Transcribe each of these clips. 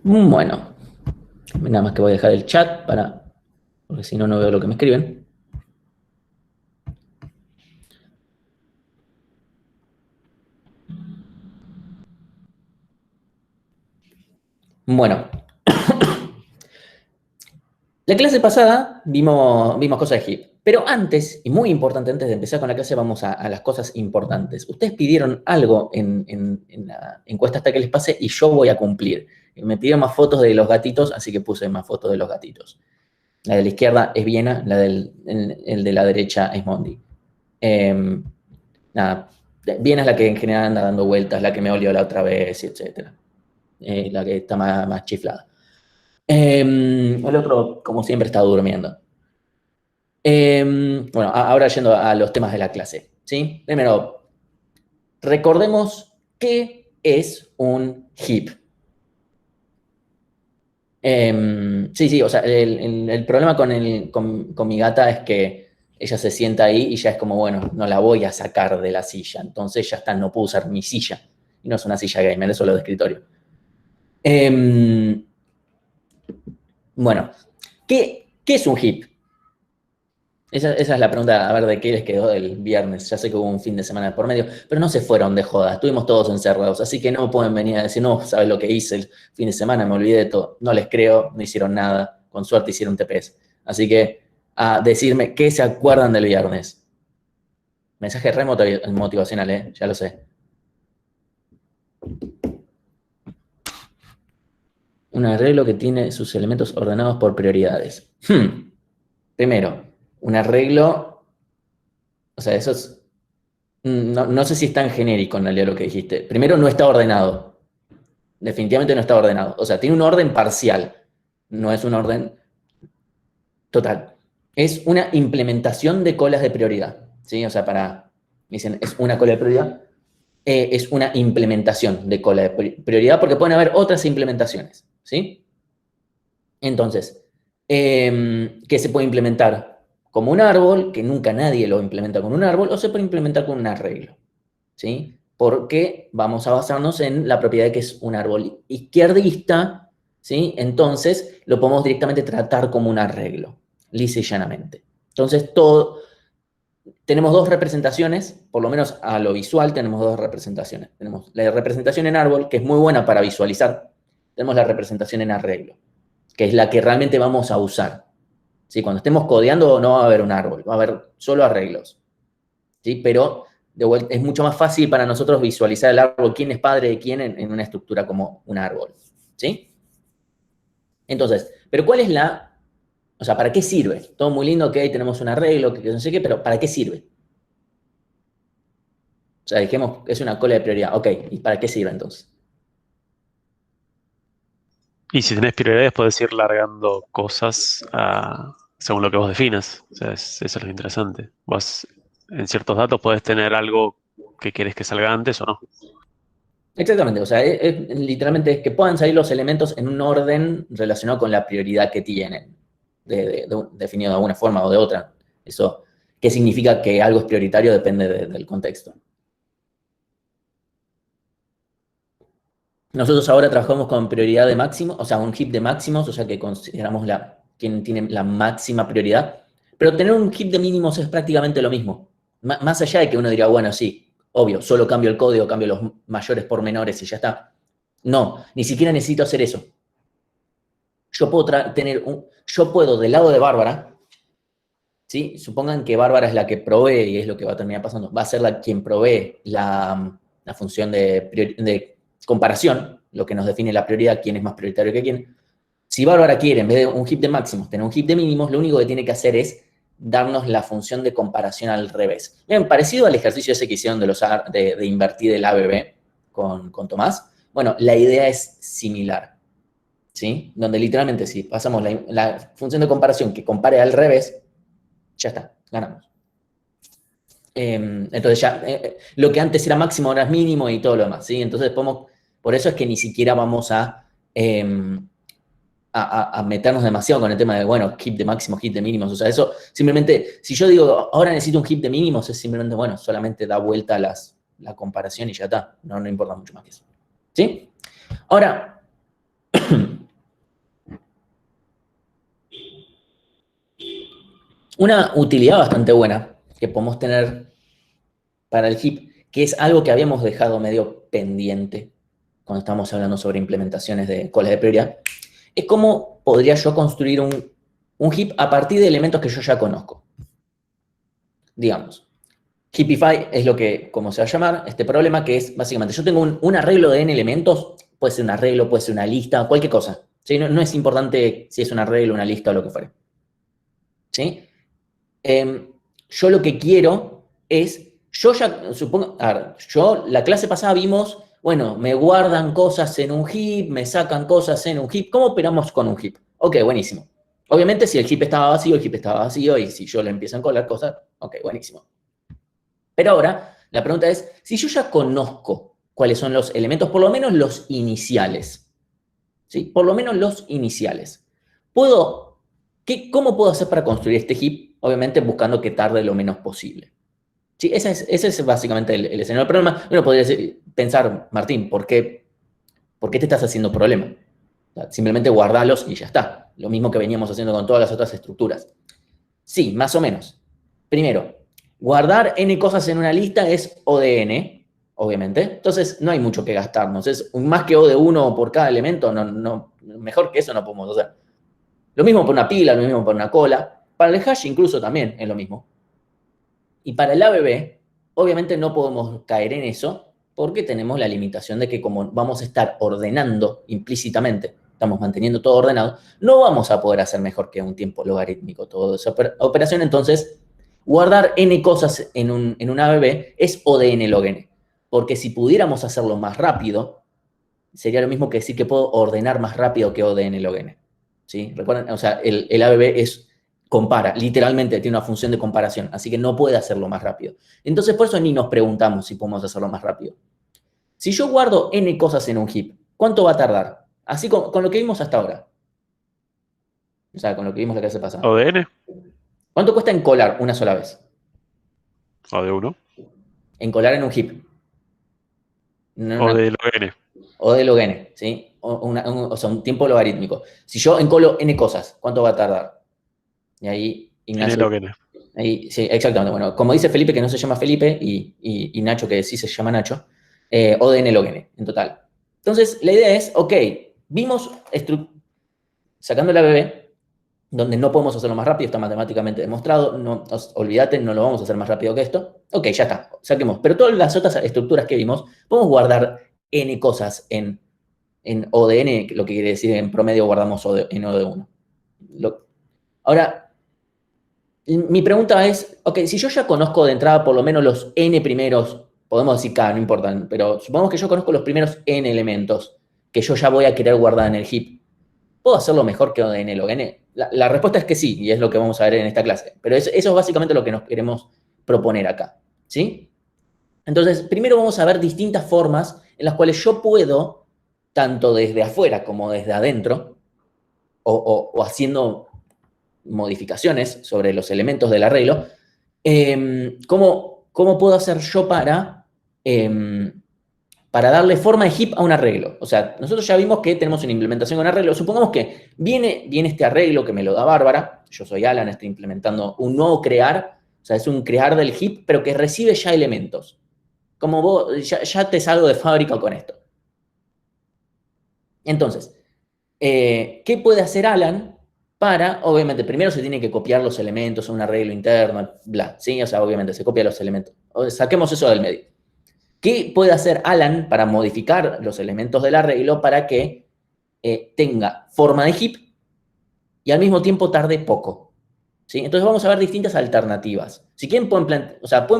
Bueno, nada más que voy a dejar el chat porque si no, no veo lo que me escriben. Bueno, la clase pasada vimos cosas de HIP, pero antes, y muy importante, antes de empezar con la clase, vamos a las cosas importantes. Ustedes pidieron algo en la encuesta hasta que les pase y yo voy a cumplir. Me pidieron más fotos de los gatitos, así que puse más fotos de los gatitos. La de la izquierda es Viena, el de la derecha es Mondi. Nada, Viena es la que en general anda dando vueltas, la que me olió la otra vez, etc. La que está más chiflada. El otro, como siempre, está durmiendo. Bueno, ahora yendo a los temas de la clase, ¿sí? Primero, recordemos qué es un heap. Sí, o sea, el problema con mi gata es que ella se sienta ahí y ya es como, bueno, no la voy a sacar de la silla, entonces ya está, no puedo usar mi silla. Y no es una silla gamer, es solo de escritorio. Bueno, ¿qué es un heap? Esa es la pregunta, a ver, ¿de qué les quedó del viernes? Ya sé que hubo un fin de semana por medio, pero no se fueron de joda, estuvimos todos encerrados, así que no pueden venir a decir, no, ¿sabes lo que hice el fin de semana? Me olvidé de todo. No les creo, no hicieron nada, con suerte hicieron TPS. Así que a decirme qué se acuerdan del viernes. Mensaje re motivacional, ya lo sé. Un arreglo que tiene sus elementos ordenados por prioridades. Primero, un arreglo, o sea, eso es. No sé si es tan genérico en realidad lo que dijiste. Primero, no está ordenado. Definitivamente no está ordenado. O sea, tiene un orden parcial. No es un orden total. Es una implementación de colas de prioridad. ¿Sí? O sea, me dicen, es una cola de prioridad. Es una implementación de cola de prioridad porque pueden haber otras implementaciones. ¿Sí? Entonces, ¿qué se puede implementar? Como un árbol, que nunca nadie lo implementa con un árbol, o se puede implementar con un arreglo. ¿Sí? Porque vamos a basarnos en la propiedad de que es un árbol izquierdista, ¿sí? Entonces lo podemos directamente tratar como un arreglo, lisa y llanamente. Entonces tenemos dos representaciones, por lo menos a lo visual tenemos dos representaciones. Tenemos la representación en árbol, que es muy buena para visualizar. Tenemos la representación en arreglo, que es la que realmente vamos a usar. ¿Sí? Cuando estemos codeando no va a haber un árbol, va a haber solo arreglos. ¿Sí? Pero de vuelta, es mucho más fácil para nosotros visualizar el árbol, quién es padre de quién en una estructura como un árbol. ¿Sí? Entonces, pero ¿cuál es o sea, ¿para qué sirve? Todo muy lindo, que tenemos un arreglo, que no sé qué, pero ¿para qué sirve? O sea, dijimos que es una cola de prioridad. Ok, ¿y para qué sirve entonces? Y si tenés prioridades, podés ir largando cosas según lo que vos definas. O sea, eso es lo interesante. Vos, en ciertos datos, podés tener algo que querés que salga antes o no. Exactamente, o sea, literalmente es que puedan salir los elementos en un orden relacionado con la prioridad que tienen, definido de alguna forma o de otra. Eso, ¿qué significa que algo es prioritario? Depende del contexto. Nosotros ahora trabajamos con prioridad de máximo, o sea, un heap de máximos, o sea que consideramos quien tiene la máxima prioridad. Pero tener un heap de mínimos es prácticamente lo mismo. Más allá de que uno diría, bueno, sí, obvio, solo cambio el código, cambio los mayores por menores y ya está. No, ni siquiera necesito hacer eso. Yo puedo del lado de Bárbara, ¿sí? Supongan que Bárbara es la que provee, y es lo que va a terminar pasando, va a ser quien provee la función de comparación, lo que nos define la prioridad, quién es más prioritario que quién. Si Bárbara quiere, en vez de un heap de máximos, tener un heap de mínimos, lo único que tiene que hacer es darnos la función de comparación al revés. Bien, parecido al ejercicio ese que hicieron de invertir el ABB con Tomás. Bueno, la idea es similar, ¿sí? Donde literalmente si pasamos la función de comparación que compare al revés, ya está, ganamos. Entonces ya, lo que antes era máximo ahora es mínimo y todo lo demás, ¿sí? Entonces por eso es que ni siquiera vamos a meternos demasiado con el tema de, bueno, heap de máximos, heap de mínimos, o sea, eso simplemente, si yo digo, ahora necesito un heap de mínimos, es simplemente, bueno, solamente da vuelta la comparación y ya está, no importa mucho más que eso, ¿sí? Ahora, Una utilidad bastante buena que podemos tener para el heap, que es algo que habíamos dejado medio pendiente cuando estamos hablando sobre implementaciones de colas de prioridad, es cómo podría yo construir un heap a partir de elementos que yo ya conozco. Digamos, Heapify es lo que, como se va a llamar, este problema que es, básicamente, yo tengo un arreglo de n elementos, puede ser un arreglo, puede ser una lista, cualquier cosa. ¿Sí? No es importante si es un arreglo, una lista o lo que fuere. ¿Sí? Yo lo que quiero es, yo ya, supongo, a ver, la clase pasada vimos, bueno, me guardan cosas en un heap, me sacan cosas en un heap. ¿Cómo operamos con un heap? Ok, buenísimo. Obviamente, si el heap estaba vacío, el heap estaba vacío, y si yo le empiezo a encolar cosas, ok, buenísimo. Pero ahora, la pregunta es, si yo ya conozco cuáles son los elementos, por lo menos los iniciales, ¿sí? Por lo menos los iniciales. ¿Cómo puedo hacer para construir este heap? Obviamente buscando que tarde lo menos posible. ¿Sí? Ese es básicamente el escenario del problema. Uno podría pensar, Martín, ¿por qué te estás haciendo problema? O sea, simplemente guardalos y ya está. Lo mismo que veníamos haciendo con todas las otras estructuras. Sí, más o menos. Primero, guardar n cosas en una lista es O de n, obviamente. Entonces, no hay mucho que gastarnos. Es más que O de 1 por cada elemento. Mejor que eso no podemos hacer. Lo mismo para una pila, lo mismo para una cola. Para el hash incluso también es lo mismo. Y para el ABB, obviamente no podemos caer en eso porque tenemos la limitación de que como vamos a estar ordenando implícitamente, estamos manteniendo todo ordenado, no vamos a poder hacer mejor que un tiempo logarítmico toda esa operación. Entonces, guardar n cosas en un ABB es O de n log n. Porque si pudiéramos hacerlo más rápido, sería lo mismo que decir que puedo ordenar más rápido que O de n log n. ¿Sí? Recuerden, o sea, el ABB compara, literalmente tiene una función de comparación, así que no puede hacerlo más rápido. Entonces, por eso ni nos preguntamos si podemos hacerlo más rápido. Si yo guardo n cosas en un heap, ¿cuánto va a tardar? Así con lo que vimos hasta ahora. O sea, con lo que vimos la clase pasada. O de n, ¿Cuánto cuesta encolar una sola vez? o de 1, Encolar en un heap. o de log n. O de log n, ¿sí? O sea, un tiempo logarítmico. Si yo encolo n cosas, ¿cuánto va a tardar? Y ahí Ignacio... N log n. Ahí, sí, exactamente. Bueno, como dice Felipe, que no se llama Felipe, y Nacho, que sí se llama Nacho, O de n log n, en total. Entonces, la idea es, ok, vimos, sacando la ABB, donde no podemos hacerlo más rápido, está matemáticamente demostrado, olvídate, no lo vamos a hacer más rápido que esto. Ok, ya está, saquemos. Pero todas las otras estructuras que vimos, podemos guardar n cosas en O de n, lo que quiere decir en promedio guardamos en O de 1. Ahora, mi pregunta es, ok, si yo ya conozco de entrada por lo menos los n primeros, podemos decir K, no importa, pero supongamos que yo conozco los primeros n elementos que yo ya voy a querer guardar en el heap. ¿Puedo hacerlo mejor que O de n log n? La respuesta es que sí, y es lo que vamos a ver en esta clase. Pero eso es básicamente lo que nos queremos proponer acá, ¿sí? Entonces, primero vamos a ver distintas formas en las cuales yo puedo, tanto desde afuera como desde adentro, o haciendo modificaciones sobre los elementos del arreglo, ¿cómo puedo hacer yo para darle forma de heap a un arreglo? O sea, nosotros ya vimos que tenemos una implementación con arreglo. Supongamos que viene este arreglo que me lo da Bárbara. Yo soy Alan, estoy implementando un nuevo crear. O sea, es un crear del heap, pero que recibe ya elementos. Como vos, ya te salgo de fábrica con esto. Entonces, ¿qué puede hacer Alan para, obviamente, primero se tiene que copiar los elementos a un arreglo interno, bla, ¿sí? O sea, obviamente se copia los elementos. Saquemos eso del medio. ¿Qué puede hacer Alan para modificar los elementos del arreglo para que tenga forma de heap y al mismo tiempo tarde poco? ¿Sí? Entonces vamos a ver distintas alternativas. Si quieren, pueden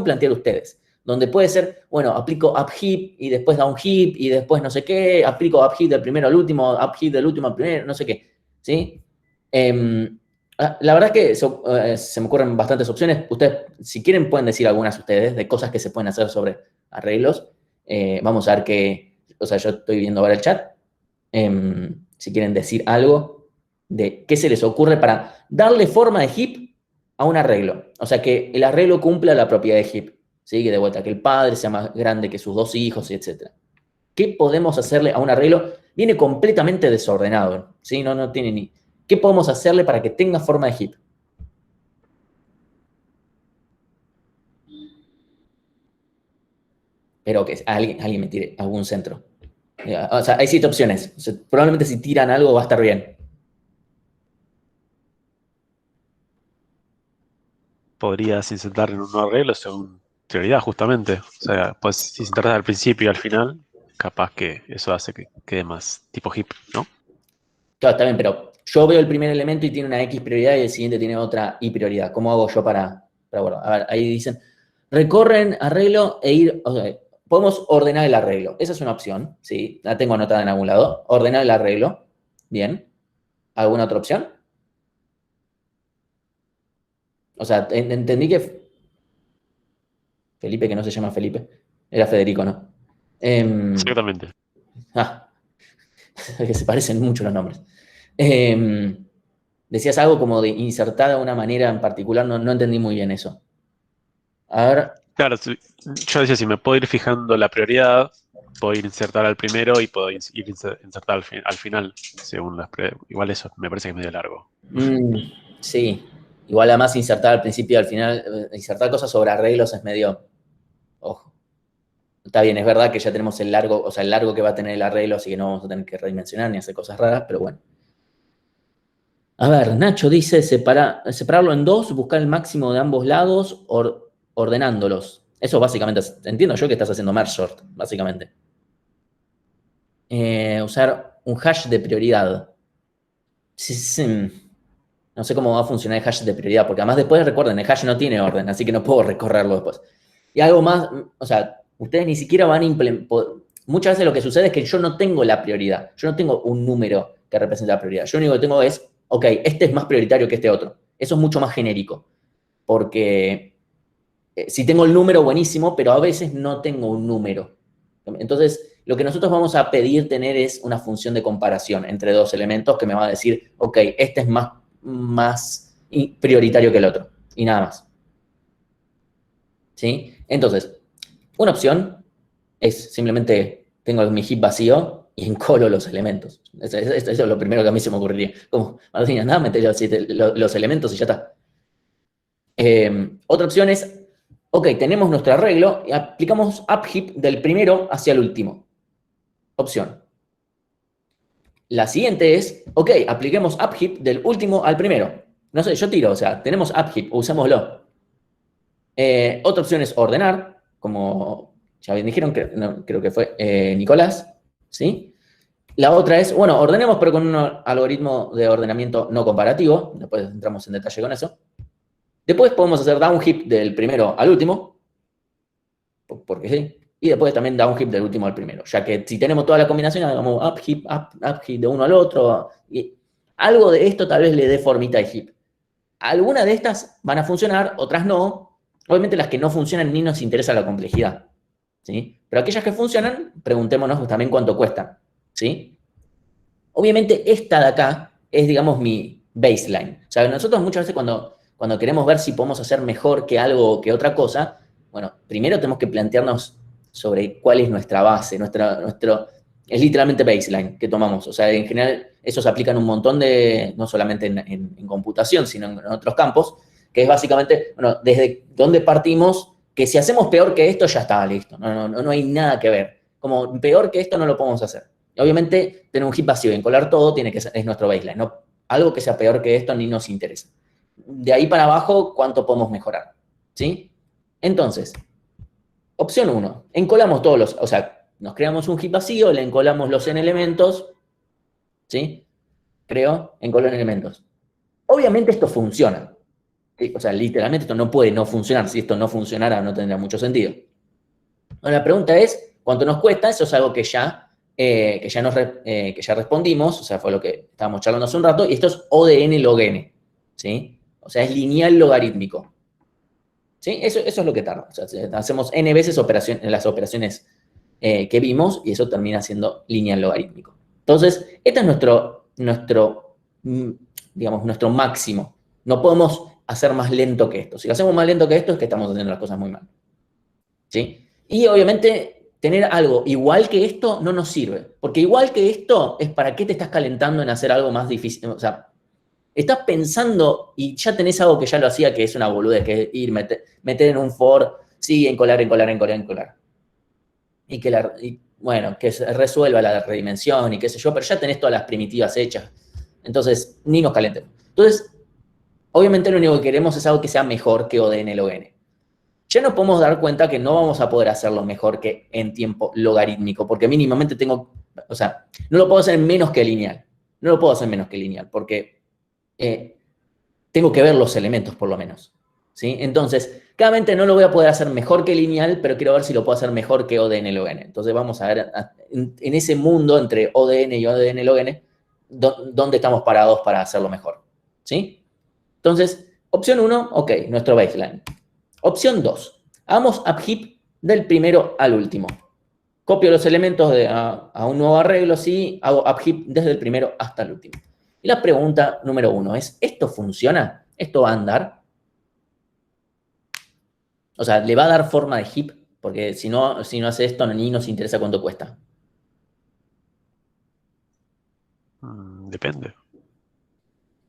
plantear ustedes, donde puede ser, bueno, aplico upheap y después downheap y después no sé qué, aplico upheap del primero al último, upheap del último al primero, no sé qué, ¿sí? La verdad es que se me ocurren bastantes opciones. Ustedes, si quieren, pueden decir algunas ustedes de cosas que se pueden hacer sobre arreglos. Vamos a ver qué, o sea, yo estoy viendo ahora el chat. Si quieren decir algo de qué se les ocurre para darle forma de heap a un arreglo. O sea, que el arreglo cumpla la propiedad de heap. ¿Sí? Que de vuelta, que el padre sea más grande que sus dos hijos, etc. ¿Qué podemos hacerle a un arreglo? viene completamente desordenado, ¿sí? No tiene ni... ¿Qué podemos hacerle para que tenga forma de heap? Pero que alguien me tire algún centro. O sea, hay 7 opciones. O sea, probablemente si tiran algo va a estar bien. Podrías insertar en un nuevo arreglo según prioridad, justamente. O sea, puedes insertar al principio y al final, capaz que eso hace que quede más tipo heap, ¿no? Claro, está bien, pero yo veo el primer elemento y tiene una X prioridad y el siguiente tiene otra Y prioridad. ¿Cómo hago yo para guardar? A ver, ahí dicen, recorren arreglo e ir... O sea, podemos ordenar el arreglo. Esa es una opción, ¿sí? La tengo anotada en algún lado. Ordenar el arreglo. Bien. ¿Alguna otra opción? O sea, entendí que Felipe, que no se llama Felipe, era Federico, ¿no? Exactamente. Ah, que se parecen mucho los nombres. Decías algo como de insertar de una manera en particular, no entendí muy bien eso. A ver, Claro, yo decía, si me puedo ir fijando la prioridad, puedo ir insertar al primero y puedo ir insertar al final, según igual eso me parece que es medio largo. sí, igual además insertar al principio y al final, insertar cosas sobre arreglos es medio, ojo, está bien, es verdad que ya tenemos el largo, o sea, el largo que va a tener el arreglo, así que no vamos a tener que redimensionar ni hacer cosas raras, pero bueno. A ver, Nacho dice separarlo en dos, buscar el máximo de ambos lados, ordenándolos. Eso básicamente, entiendo yo que estás haciendo merge sort, básicamente. Usar un hash de prioridad. Sí, sí. No sé cómo va a funcionar el hash de prioridad, porque además después recuerden, el hash no tiene orden, así que no puedo recorrerlo después. Y algo más, o sea, ustedes ni siquiera van a implementar. Muchas veces lo que sucede es que yo no tengo la prioridad, yo no tengo un número que represente la prioridad. Yo lo único que tengo es, ok, este es más prioritario que este otro. Eso es mucho más genérico, porque si tengo el número, buenísimo, pero a veces no tengo un número. Entonces, lo que nosotros vamos a pedir tener es una función de comparación entre dos elementos que me va a decir, ok, este es más prioritario que el otro, y nada más. ¿Sí? Entonces, una opción es simplemente tengo mi heap vacío y encolo los elementos. Eso es lo primero que a mí se me ocurriría. Como, Martín, nada, meter los elementos y ya está. Otra opción es, ok, tenemos nuestro arreglo y aplicamos upheap del primero hacia el último. Opción. La siguiente es, ok, apliquemos upheap del último al primero. No sé, yo tiro, o sea, tenemos upheap, usémoslo. Otra opción es ordenar, como ya bien dijeron, creo que fue Nicolás, ¿sí? La otra es, bueno, ordenemos pero con un algoritmo de ordenamiento no comparativo, después entramos en detalle con eso. Después podemos hacer downheap del primero al último, porque sí. Y después también downheap del último al primero, ya que si tenemos toda la combinación, hagamos upheap, upheap de uno al otro. Y algo de esto tal vez le dé formita de heap. Algunas de estas van a funcionar, otras no. Obviamente las que no funcionan ni nos interesa la complejidad. ¿Sí? Pero aquellas que funcionan, preguntémonos también cuánto cuestan. ¿Sí? Obviamente esta de acá es, digamos, mi baseline. O sea, nosotros muchas veces cuando queremos ver si podemos hacer mejor que algo o que otra cosa, bueno, primero tenemos que plantearnos sobre cuál es nuestra base, es literalmente baseline que tomamos. O sea, en general eso se aplica en un montón de, no solamente en computación, sino en otros campos, que es básicamente, bueno, desde dónde partimos, que si hacemos peor que esto, ya está, listo. No hay nada que ver. Como peor que esto no lo podemos hacer. Obviamente, tener un heap vacío y encolar todo tiene que ser, es nuestro baseline. ¿No? Algo que sea peor que esto ni nos interesa. De ahí para abajo, ¿cuánto podemos mejorar? ¿Sí? Entonces, opción 1, encolamos todos o sea, nos creamos un heap vacío, le encolamos los n elementos, ¿sí? Creo, encolo en elementos. Obviamente esto funciona. ¿Sí? O sea, literalmente esto no puede no funcionar. Si esto no funcionara, no tendría mucho sentido. Ahora, la pregunta es, ¿cuánto nos cuesta? Eso es algo que ya respondimos, o sea, fue lo que estábamos charlando hace un rato, y esto es O de n log n, ¿sí? O sea, es lineal logarítmico. ¿Sí? Eso es lo que tarda. O sea, hacemos n veces las operaciones que vimos y eso termina siendo lineal logarítmico. Entonces, este es digamos, nuestro máximo. No podemos hacer más lento que esto. Si lo hacemos más lento que esto es que estamos haciendo las cosas muy mal. ¿Sí? Y obviamente tener algo igual que esto no nos sirve. Porque igual que esto es para qué te estás calentando en hacer algo más difícil. O sea, estás pensando y ya tenés algo que ya lo hacía, que es una boludez, que es ir, meter en un for, sí, encolar. Y bueno, que se resuelva la redimensión y qué sé yo, pero ya tenés todas las primitivas hechas. Entonces, ni nos calentemos. Entonces, obviamente lo único que queremos es algo que sea mejor que ODN log n. Ya nos podemos dar cuenta que no vamos a poder hacerlo mejor que en tiempo logarítmico, porque mínimamente o sea, no lo puedo hacer menos que lineal. No lo puedo hacer menos que lineal, porque tengo que ver los elementos por lo menos. ¿Sí? Entonces, claramente no lo voy a poder hacer mejor que lineal, pero quiero ver si lo puedo hacer mejor que ODN log n. Entonces vamos a ver en ese mundo entre ODN y ODN log n, dónde estamos parados para hacerlo mejor. ¿Sí? Entonces, opción 1, ok, nuestro baseline. Opción 2, hagamos upheap del primero al último. Copio los elementos a un nuevo arreglo, sí, hago upheap desde el primero hasta el último. Y la pregunta número 1 es, ¿esto funciona? ¿Esto va a andar? O sea, ¿le va a dar forma de heap? Porque si no hace esto, ni nos interesa cuánto cuesta. Depende.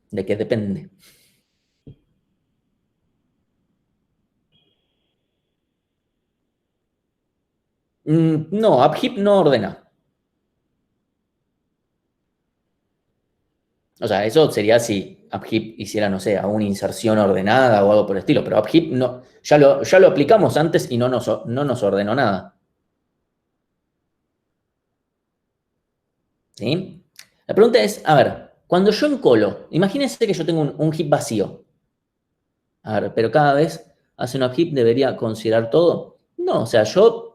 ¿De qué depende? No, upheap no ordena. O sea, eso sería si upheap hiciera, no sé, una inserción ordenada o algo por el estilo, pero upheap no, ya lo aplicamos antes y no nos ordenó nada. ¿Sí? La pregunta es, a ver, cuando yo encolo, imagínense que yo tengo un heap vacío. A ver, pero cada vez hace un upheap debería considerar todo. No, o sea, yo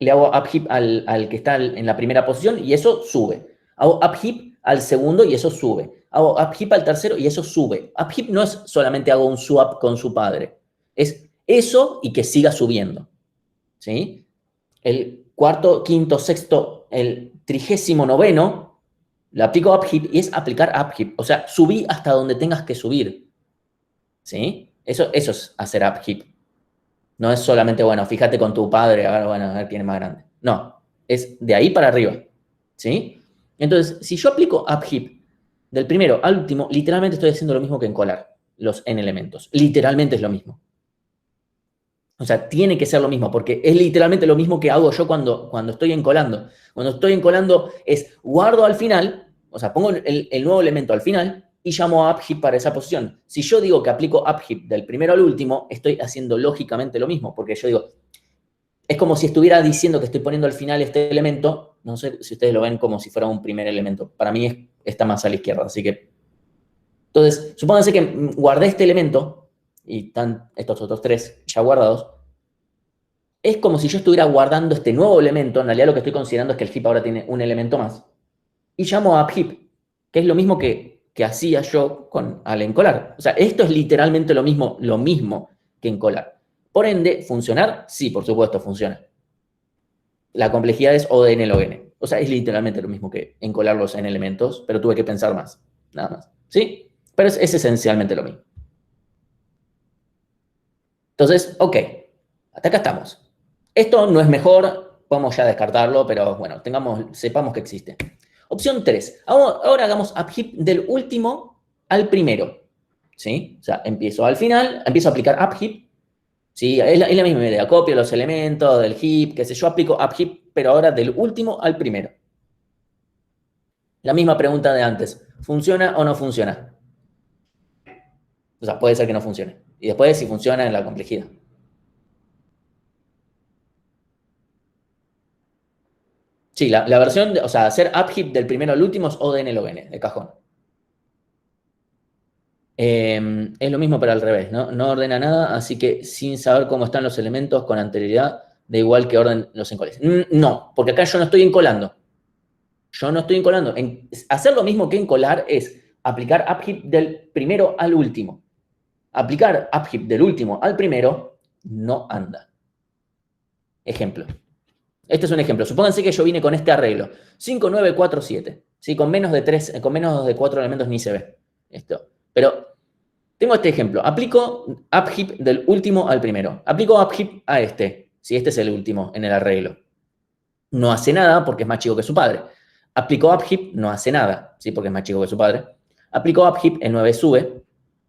le hago upheap al que está en la primera posición y eso sube. Hago upheap al segundo y eso sube. Hago upheap al tercero y eso sube. Upheap no es solamente hago un swap con su padre. Es eso y que siga subiendo. ¿Sí? El cuarto, quinto, sexto, el 39º, le aplico upheap y es aplicar upheap. O sea, subí hasta donde tengas que subir. ¿Sí? Eso es hacer upheap. No es solamente, bueno, fíjate con tu padre, a ver quién es más grande. No, es de ahí para arriba. ¿Sí? Entonces, si yo aplico upheap del primero al último, literalmente estoy haciendo lo mismo que encolar los n elementos. Literalmente es lo mismo. O sea, tiene que ser lo mismo, porque es literalmente lo mismo que hago yo cuando estoy encolando. Cuando estoy encolando es guardo al final, o sea, pongo el nuevo elemento al final y llamo a upheap para esa posición. Si yo digo que aplico upheap del primero al último, estoy haciendo lógicamente lo mismo, porque yo digo, es como si estuviera diciendo que estoy poniendo al final este elemento, no sé si ustedes lo ven como si fuera un primer elemento. Para mí está más a la izquierda, así que... Entonces, supónganse que guardé este elemento y están estos otros tres ya guardados. Es como si yo estuviera guardando este nuevo elemento. En realidad lo que estoy considerando es que el heap ahora tiene un elemento más. Y llamo a upheap, que es lo mismo que hacía yo al encolar. O sea, esto es literalmente lo mismo que encolar. Por ende, ¿funcionar? Sí, por supuesto, funciona. La complejidad es O de n log n. O sea, es literalmente lo mismo que encolarlos en elementos, pero tuve que pensar más. Nada más. ¿Sí? Pero es esencialmente lo mismo. Entonces, ok. Hasta acá estamos. Esto no es mejor, podemos ya descartarlo, pero bueno, sepamos que existe. Opción 3. Ahora hagamos upheap del último al primero. ¿Sí? O sea, empiezo al final, empiezo a aplicar upheap. ¿Sí? Es la misma idea. Copio los elementos del heap, qué sé yo, aplico upheap, pero ahora del último al primero. La misma pregunta de antes. ¿Funciona o no funciona? O sea, puede ser que no funcione. Y después si funciona en la complejidad. Sí, la versión, o sea, hacer upheap del primero al último es ODN log n, de cajón. Es lo mismo pero al revés, ¿no? No ordena nada, así que sin saber cómo están los elementos con anterioridad, da igual que orden los encoles. No, porque acá yo no estoy encolando. Yo no estoy encolando. Hacer lo mismo que encolar es aplicar upheap del primero al último. Aplicar upheap del último al primero no anda. Ejemplo. Este es un ejemplo. Supónganse que yo vine con este arreglo. 5, 9, 4, 7. ¿Sí? Con menos de 4 elementos ni se ve esto. Pero tengo este ejemplo. Aplico upheap del último al primero. Aplico upheap a este. si este es el último en el arreglo. No hace nada porque es más chico que su padre. Aplicó upheap, no hace nada, ¿sí? Porque es más chico que su padre. Aplicó upheap, el 9 sube,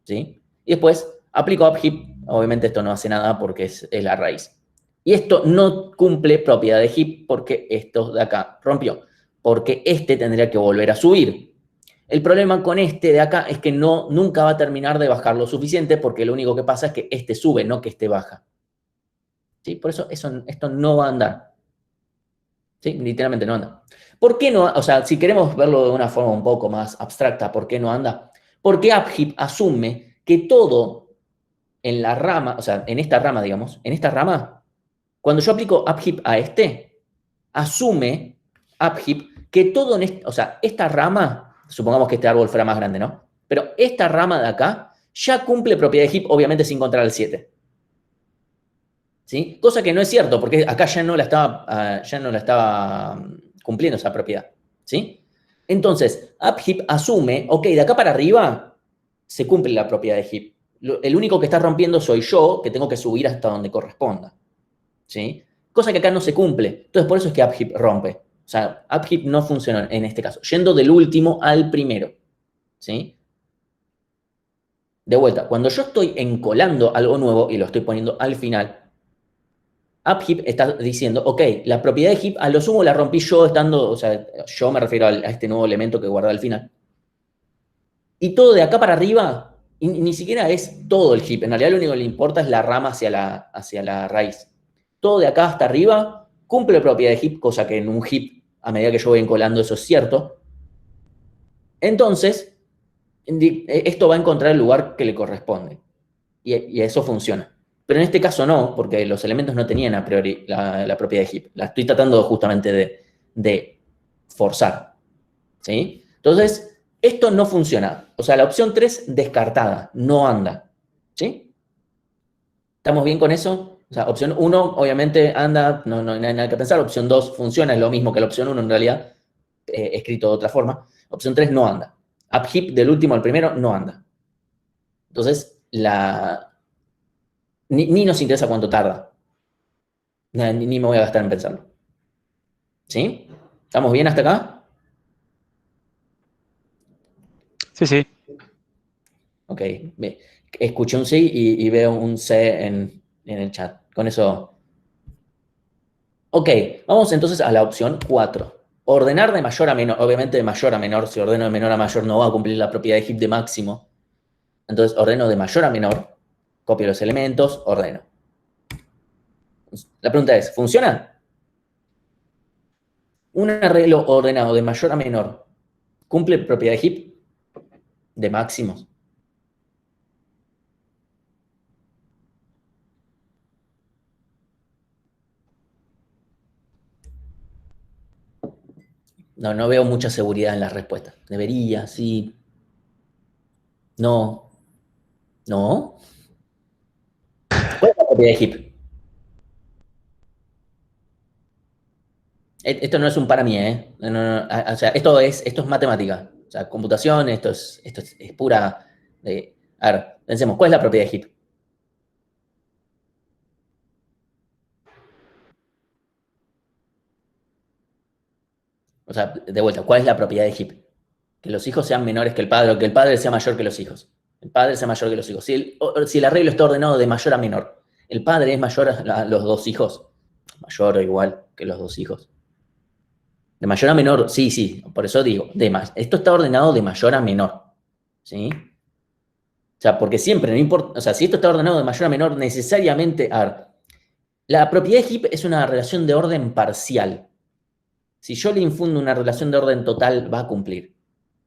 ¿sí? Y después aplicó upheap, obviamente esto no hace nada porque es la raíz. Y esto no cumple propiedad de heap porque esto de acá rompió. Porque este tendría que volver a subir. El problema con este de acá es que nunca va a terminar de bajar lo suficiente porque lo único que pasa es que este sube, no que este baja. ¿Sí? Por eso esto no va a andar. ¿Sí? Literalmente no anda. ¿Por qué no? O sea, si queremos verlo de una forma un poco más abstracta, ¿por qué no anda? Porque upheap asume que todo en la rama, o sea, en esta rama, digamos, en esta rama, cuando yo aplico upheap a este, asume upheap que todo en o sea, esta rama, supongamos que este árbol fuera más grande, ¿no? Pero esta rama de acá ya cumple propiedad de heap, obviamente sin contar el 7. ¿Sí? Cosa que no es cierto, porque acá ya no la estaba cumpliendo esa propiedad. ¿Sí? Entonces, upheap asume, ok, de acá para arriba se cumple la propiedad de heap. El único que está rompiendo soy yo, que tengo que subir hasta donde corresponda. ¿Sí? Cosa que acá no se cumple. Entonces, por eso es que upheap rompe. O sea, upheap no funciona en este caso, yendo del último al primero. ¿Sí? De vuelta, cuando yo estoy encolando algo nuevo y lo estoy poniendo al final, upheap está diciendo, ok, la propiedad de heap a lo sumo la rompí yo estando, o sea, yo me refiero a este nuevo elemento que guardé al final. Y todo de acá para arriba, ni siquiera es todo el heap, en realidad lo único que le importa es la rama hacia la raíz. Todo de acá hasta arriba cumple propiedad de heap, cosa que en un heap, a medida que yo voy encolando, eso es cierto. Entonces, esto va a encontrar el lugar que le corresponde. Y eso funciona. Pero en este caso no, porque los elementos no tenían a priori la propiedad de heap. La estoy tratando justamente de forzar. ¿Sí? Entonces, esto no funciona. O sea, la opción 3 descartada, no anda. ¿Sí? ¿Estamos bien con eso? O sea, opción 1 obviamente anda, no hay nada que pensar. Opción 2 funciona, es lo mismo que la opción 1 en realidad, escrito de otra forma. Opción 3 no anda. Upheap del último al primero no anda. Entonces, ni nos interesa cuánto tarda. Ni me voy a gastar en pensarlo. ¿Sí? ¿Estamos bien hasta acá? Sí, sí. Ok. Escuché un sí y veo un C en el chat. Con eso. Ok, vamos entonces a la opción 4. Ordenar de mayor a menor. Obviamente de mayor a menor. Si ordeno de menor a mayor no va a cumplir la propiedad de heap de máximo. Entonces ordeno de mayor a menor. Copio los elementos, ordeno. La pregunta es, ¿funciona? Un arreglo ordenado de mayor a menor cumple propiedad de heap de máximos. No veo mucha seguridad en las respuestas. Debería, sí. No. No. ¿Cuál es la propiedad de heap? Esto no es un para mí, ¿eh? O sea, esto es matemática. O sea, computación, esto es pura. A ver, pensemos, ¿cuál es la propiedad de heap? O sea, de vuelta, ¿cuál es la propiedad de heap? Que los hijos sean menores que el padre o que el padre sea mayor que los hijos. El padre sea mayor que los hijos. Si el arreglo está ordenado de mayor a menor, el padre es mayor a los dos hijos, mayor o igual que los dos hijos. De mayor a menor, sí, por eso digo, esto está ordenado de mayor a menor, ¿sí? O sea, porque siempre, no importa, o sea, si esto está ordenado de mayor a menor, necesariamente, a ver, la propiedad de heap es una relación de orden parcial. Si yo le infundo una relación de orden total, va a cumplir.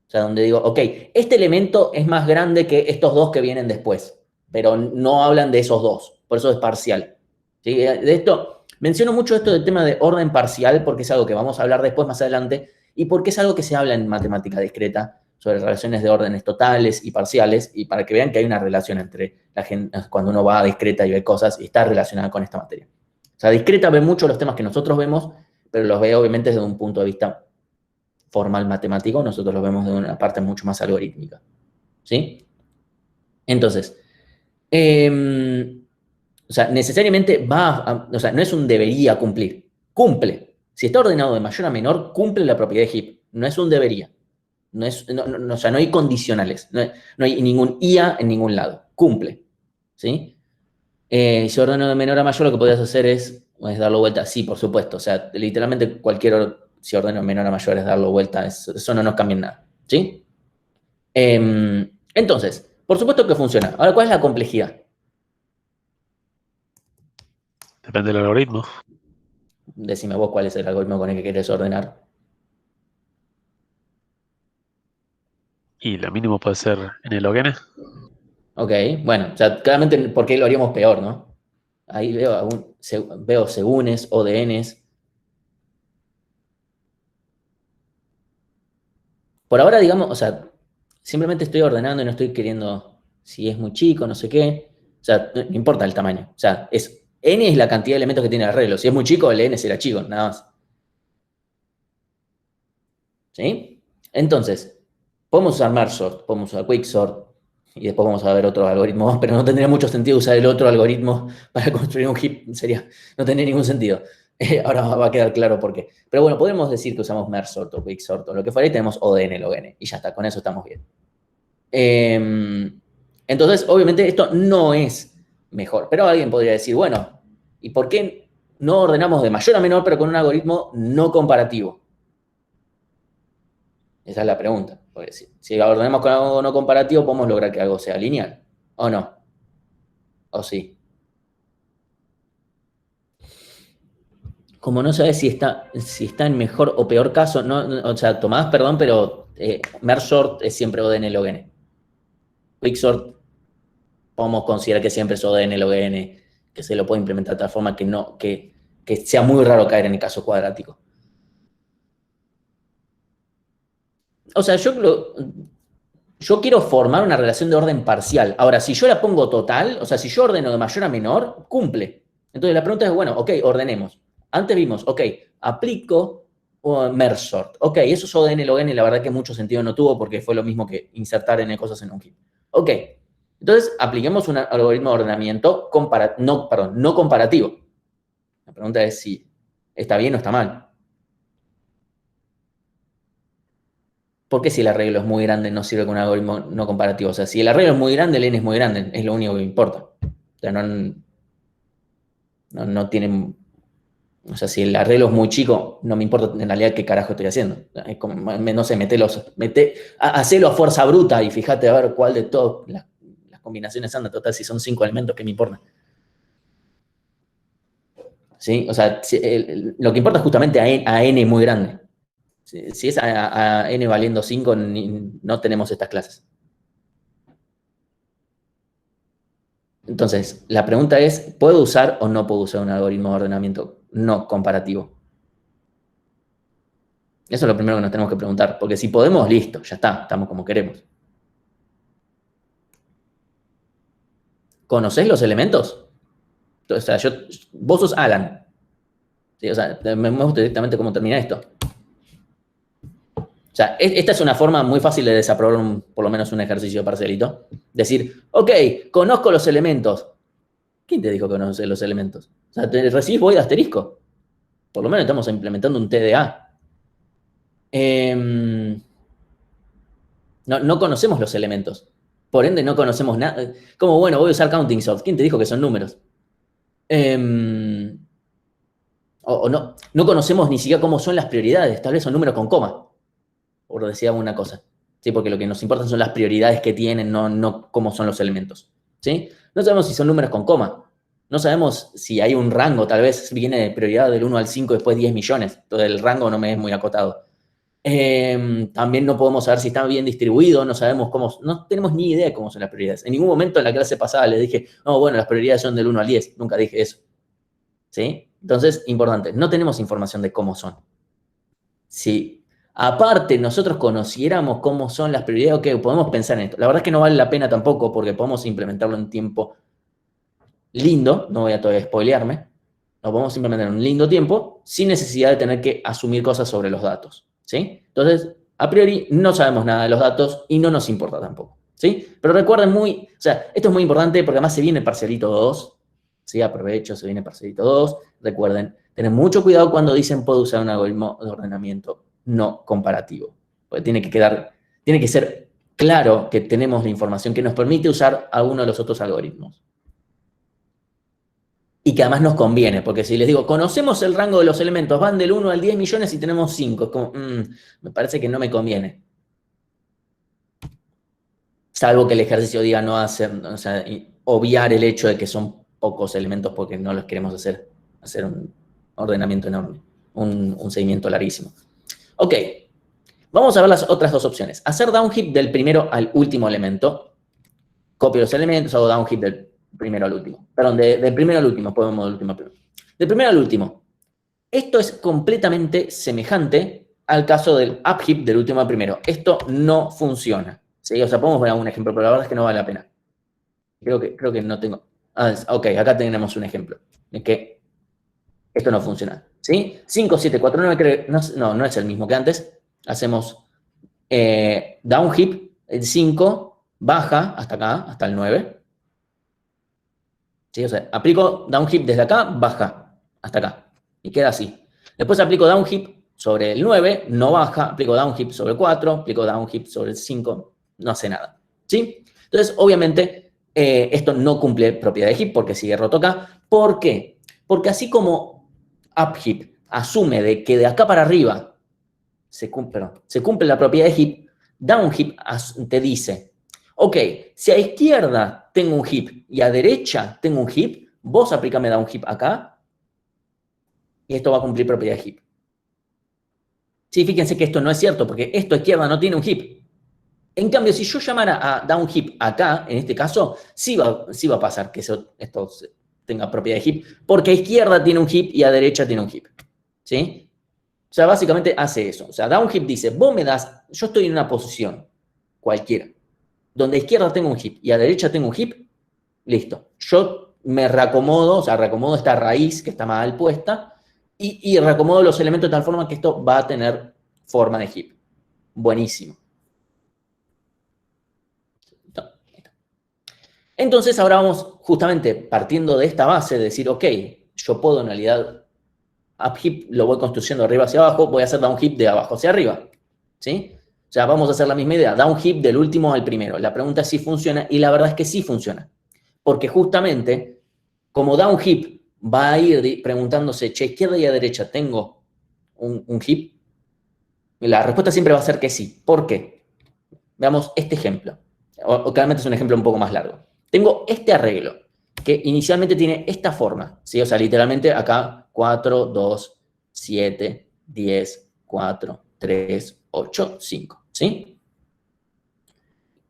O sea, donde digo, ok, este elemento es más grande que estos dos que vienen después, pero no hablan de esos dos, por eso es parcial. ¿Sí? De esto, menciono mucho esto del tema de orden parcial porque es algo que vamos a hablar después más adelante y porque es algo que se habla en matemática discreta sobre relaciones de órdenes totales y parciales y para que vean que hay una relación entre la gente, cuando uno va a discreta y ve cosas y está relacionada con esta materia. O sea, discreta ve mucho los temas que nosotros vemos, pero los ve obviamente desde un punto de vista formal matemático, nosotros lo vemos de una parte mucho más algorítmica. ¿Sí? Entonces, O sea, necesariamente o sea, no es un debería cumplir, cumple. Si está ordenado de mayor a menor, cumple la propiedad de heap, no es un debería. O sea, no hay condicionales, no hay ningún IA en ningún lado, cumple, ¿sí? Si ordeno de menor a mayor, lo que podrías hacer es darlo vuelta, sí, por supuesto, o sea, literalmente si ordeno de menor a mayor es darlo vuelta, eso no nos cambia en nada, ¿sí? Entonces, por supuesto que funciona. Ahora, ¿cuál es la complejidad? Depende del algoritmo. Decime vos cuál es el algoritmo con el que querés ordenar. Y lo mínimo puede ser n log n. Ok, bueno, o sea, claramente, ¿por qué lo haríamos peor, no? Ahí veo segúnes, ODNs. Por ahora, digamos, o sea, simplemente estoy ordenando y no estoy queriendo si es muy chico, no sé qué. O sea, no importa el tamaño. O sea, n es la cantidad de elementos que tiene el arreglo. Si es muy chico, el n será chico, nada más. ¿Sí? Entonces, podemos usar merge sort, podemos usar quicksort, y después vamos a ver otros algoritmos, pero no tendría mucho sentido usar el otro algoritmo para construir un heap, no tendría ningún sentido. Ahora va a quedar claro por qué. Pero bueno, podemos decir que usamos merge sort o quicksort o lo que fuera y tenemos ODN log n, y ya está, con eso estamos bien. Entonces, obviamente esto no es mejor, pero alguien podría decir, bueno, ¿y por qué no ordenamos de mayor a menor pero con un algoritmo no comparativo? Esa es la pregunta. Porque si lo ordenamos con algo no comparativo, podemos lograr que algo sea lineal. ¿O no? ¿O sí? Como no sabes si está en mejor o peor caso, o sea, Tomás, perdón, pero merge sort es siempre ODN log n. Quicksort podemos considerar que siempre es ODN log n, que se lo puede implementar de tal forma que sea muy raro caer en el caso cuadrático. O sea, yo quiero formar una relación de orden parcial. Ahora, si yo la pongo total, o sea, si yo ordeno de mayor a menor, cumple. Entonces la pregunta es, bueno, ok, ordenemos. Antes vimos, ok, aplico merge sort. Ok, eso es ODN log n, la verdad que mucho sentido no tuvo porque fue lo mismo que insertar n cosas en un heap. Ok, entonces apliquemos un algoritmo de ordenamiento no comparativo. La pregunta es si está bien o está mal. ¿Por qué si el arreglo es muy grande no sirve con un algoritmo no comparativo? O sea, si el arreglo es muy grande, el n es muy grande, es lo único que importa. O sea, no tienen. O sea, si el arreglo es muy chico, no me importa en realidad qué carajo estoy haciendo. Es como, no sé, hacelo a fuerza bruta y fíjate a ver cuál de todas las combinaciones anda. Total, si son 5 elementos, ¿qué me importa? ¿Sí? O sea, lo que importa es justamente a n muy grande. Si es a n valiendo 5, no tenemos estas clases. Entonces, la pregunta es, ¿puedo usar o no puedo usar un algoritmo de ordenamiento no comparativo? Eso es lo primero que nos tenemos que preguntar, porque si podemos, listo, ya está, estamos como queremos. ¿Conocés los elementos? O sea, vos sos Alan. ¿Sí? O sea, me muestro directamente cómo termina esto. O sea, esta es una forma muy fácil de desaprobar por lo menos un ejercicio parcialito. Decir, ok, conozco los elementos. ¿Quién te dijo que conoces los elementos? O sea, recibís void asterisco. Por lo menos estamos implementando un TDA. No conocemos los elementos. Por ende, no conocemos nada. Como, bueno, voy a usar counting sort. ¿Quién te dijo que son números? O no conocemos ni siquiera cómo son las prioridades. Tal vez son números con coma, por decir alguna cosa. ¿Sí? Porque lo que nos importa son las prioridades que tienen, no cómo son los elementos. ¿Sí? No sabemos si son números con coma. No sabemos si hay un rango. Tal vez viene de prioridad del 1 al 5, después 10 millones. Entonces el rango no me es muy acotado. También no podemos saber si está bien distribuido, no sabemos no tenemos ni idea de cómo son las prioridades. En ningún momento en la clase pasada les dije, no, bueno, las prioridades son del 1 al 10, nunca dije eso. ¿Sí? Entonces, importante, no tenemos información de cómo son. Si aparte nosotros conociéramos cómo son las prioridades, ok, podemos pensar en esto. La verdad es que no vale la pena tampoco porque podemos implementarlo en tiempo lindo, no voy a todavía spoilearme, lo podemos implementar en un lindo tiempo sin necesidad de tener que asumir cosas sobre los datos. ¿Sí? Entonces, a priori no sabemos nada de los datos y no nos importa tampoco. ¿Sí? Pero recuerden esto es muy importante porque además se viene el parcialito 2 ¿sí? Aprovecho, se viene parcelito 2. Recuerden, tener mucho cuidado cuando dicen puedo usar un algoritmo de ordenamiento no comparativo. Porque tiene que ser claro que tenemos la información que nos permite usar alguno de los otros algoritmos. Y que además nos conviene, porque si les digo, conocemos el rango de los elementos, van del 1 al 10 millones y tenemos 5, es como, me parece que no me conviene. Salvo que el ejercicio diga no hacer, o sea, obviar el hecho de que son pocos elementos porque no los queremos hacer un ordenamiento enorme, un seguimiento larguísimo. Ok, vamos a ver las otras dos opciones. Hacer downheap del primero al último elemento. Copio los elementos, hago downheap del primero al último. Perdón, del primero al último, podemos del último al primero. Del primero al último. Esto es completamente semejante al caso del upheap del último al primero. Esto no funciona. ¿Sí? O sea, podemos ver un ejemplo, pero la verdad es que no vale la pena. Creo que no tengo... ok, acá tenemos un ejemplo de que esto no funciona. ¿Sí? 5, 7, 4, 9, no es el mismo que antes. Hacemos downheap, el 5 baja hasta acá, hasta el 9. ¿Sí? O sea, aplico downheap desde acá, baja hasta acá. Y queda así. Después aplico downheap sobre el 9, no baja. Aplico downheap sobre el 4, aplico downheap sobre el 5, no hace nada. ¿Sí? Entonces, obviamente, esto no cumple propiedad de heap porque sigue roto acá. ¿Por qué? Porque así como upheap asume de que de acá para arriba se cumple la propiedad de heap, downheap te dice, ok, si a izquierda tengo un heap y a derecha tengo un heap, vos aplicame downheap acá y esto va a cumplir propiedad de heap. Sí, fíjense que esto no es cierto porque esto a izquierda no tiene un heap. En cambio, si yo llamara a downheap acá, en este caso, sí va a pasar que esto tenga propiedad de heap, porque a izquierda tiene un heap y a derecha tiene un heap. ¿Sí? O sea, básicamente hace eso. O sea, downheap dice, vos me das, yo estoy en una posición cualquiera, donde a izquierda tengo un heap y a derecha tengo un heap, listo. Yo me reacomodo, o sea, reacomodo esta raíz que está mal puesta y reacomodo los elementos de tal forma que esto va a tener forma de heap. Buenísimo. Entonces ahora vamos justamente partiendo de esta base de decir, ok, yo puedo en realidad upheap lo voy construyendo de arriba hacia abajo, voy a hacer downheap de abajo hacia arriba. ¿Sí? O sea, vamos a hacer la misma idea, downheap del último al primero. La pregunta es si funciona y la verdad es que sí funciona. Porque justamente, como downheap va a ir preguntándose, che, izquierda y a derecha tengo un heap, la respuesta siempre va a ser que sí. ¿Por qué? Veamos este ejemplo. O claramente es un ejemplo un poco más largo. Tengo este arreglo, que inicialmente tiene esta forma, ¿sí? O sea, literalmente acá 4, 2, 7, 10, 4, 3, 8, 5, ¿sí?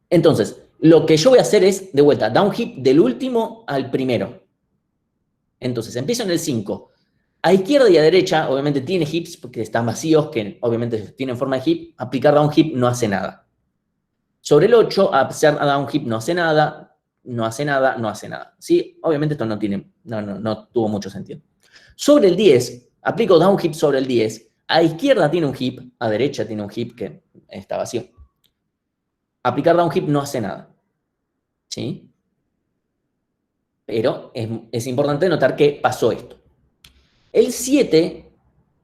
Entonces, lo que yo voy a hacer es, de vuelta, downheap del último al primero. Entonces, empiezo en el 5. A izquierda y a derecha, obviamente tiene heaps, porque están vacíos, que obviamente tienen forma de heap. Aplicar downheap no hace nada. Sobre el 8, hacer downheap no hace nada, no hace nada, no hace nada. ¿Sí? Obviamente esto no tuvo mucho sentido. Sobre el 10, aplico downheap sobre el 10. A izquierda tiene un heap, a derecha tiene un heap que está vacío. Aplicar downheap no hace nada. ¿Sí? Pero es importante notar que pasó esto. El 7,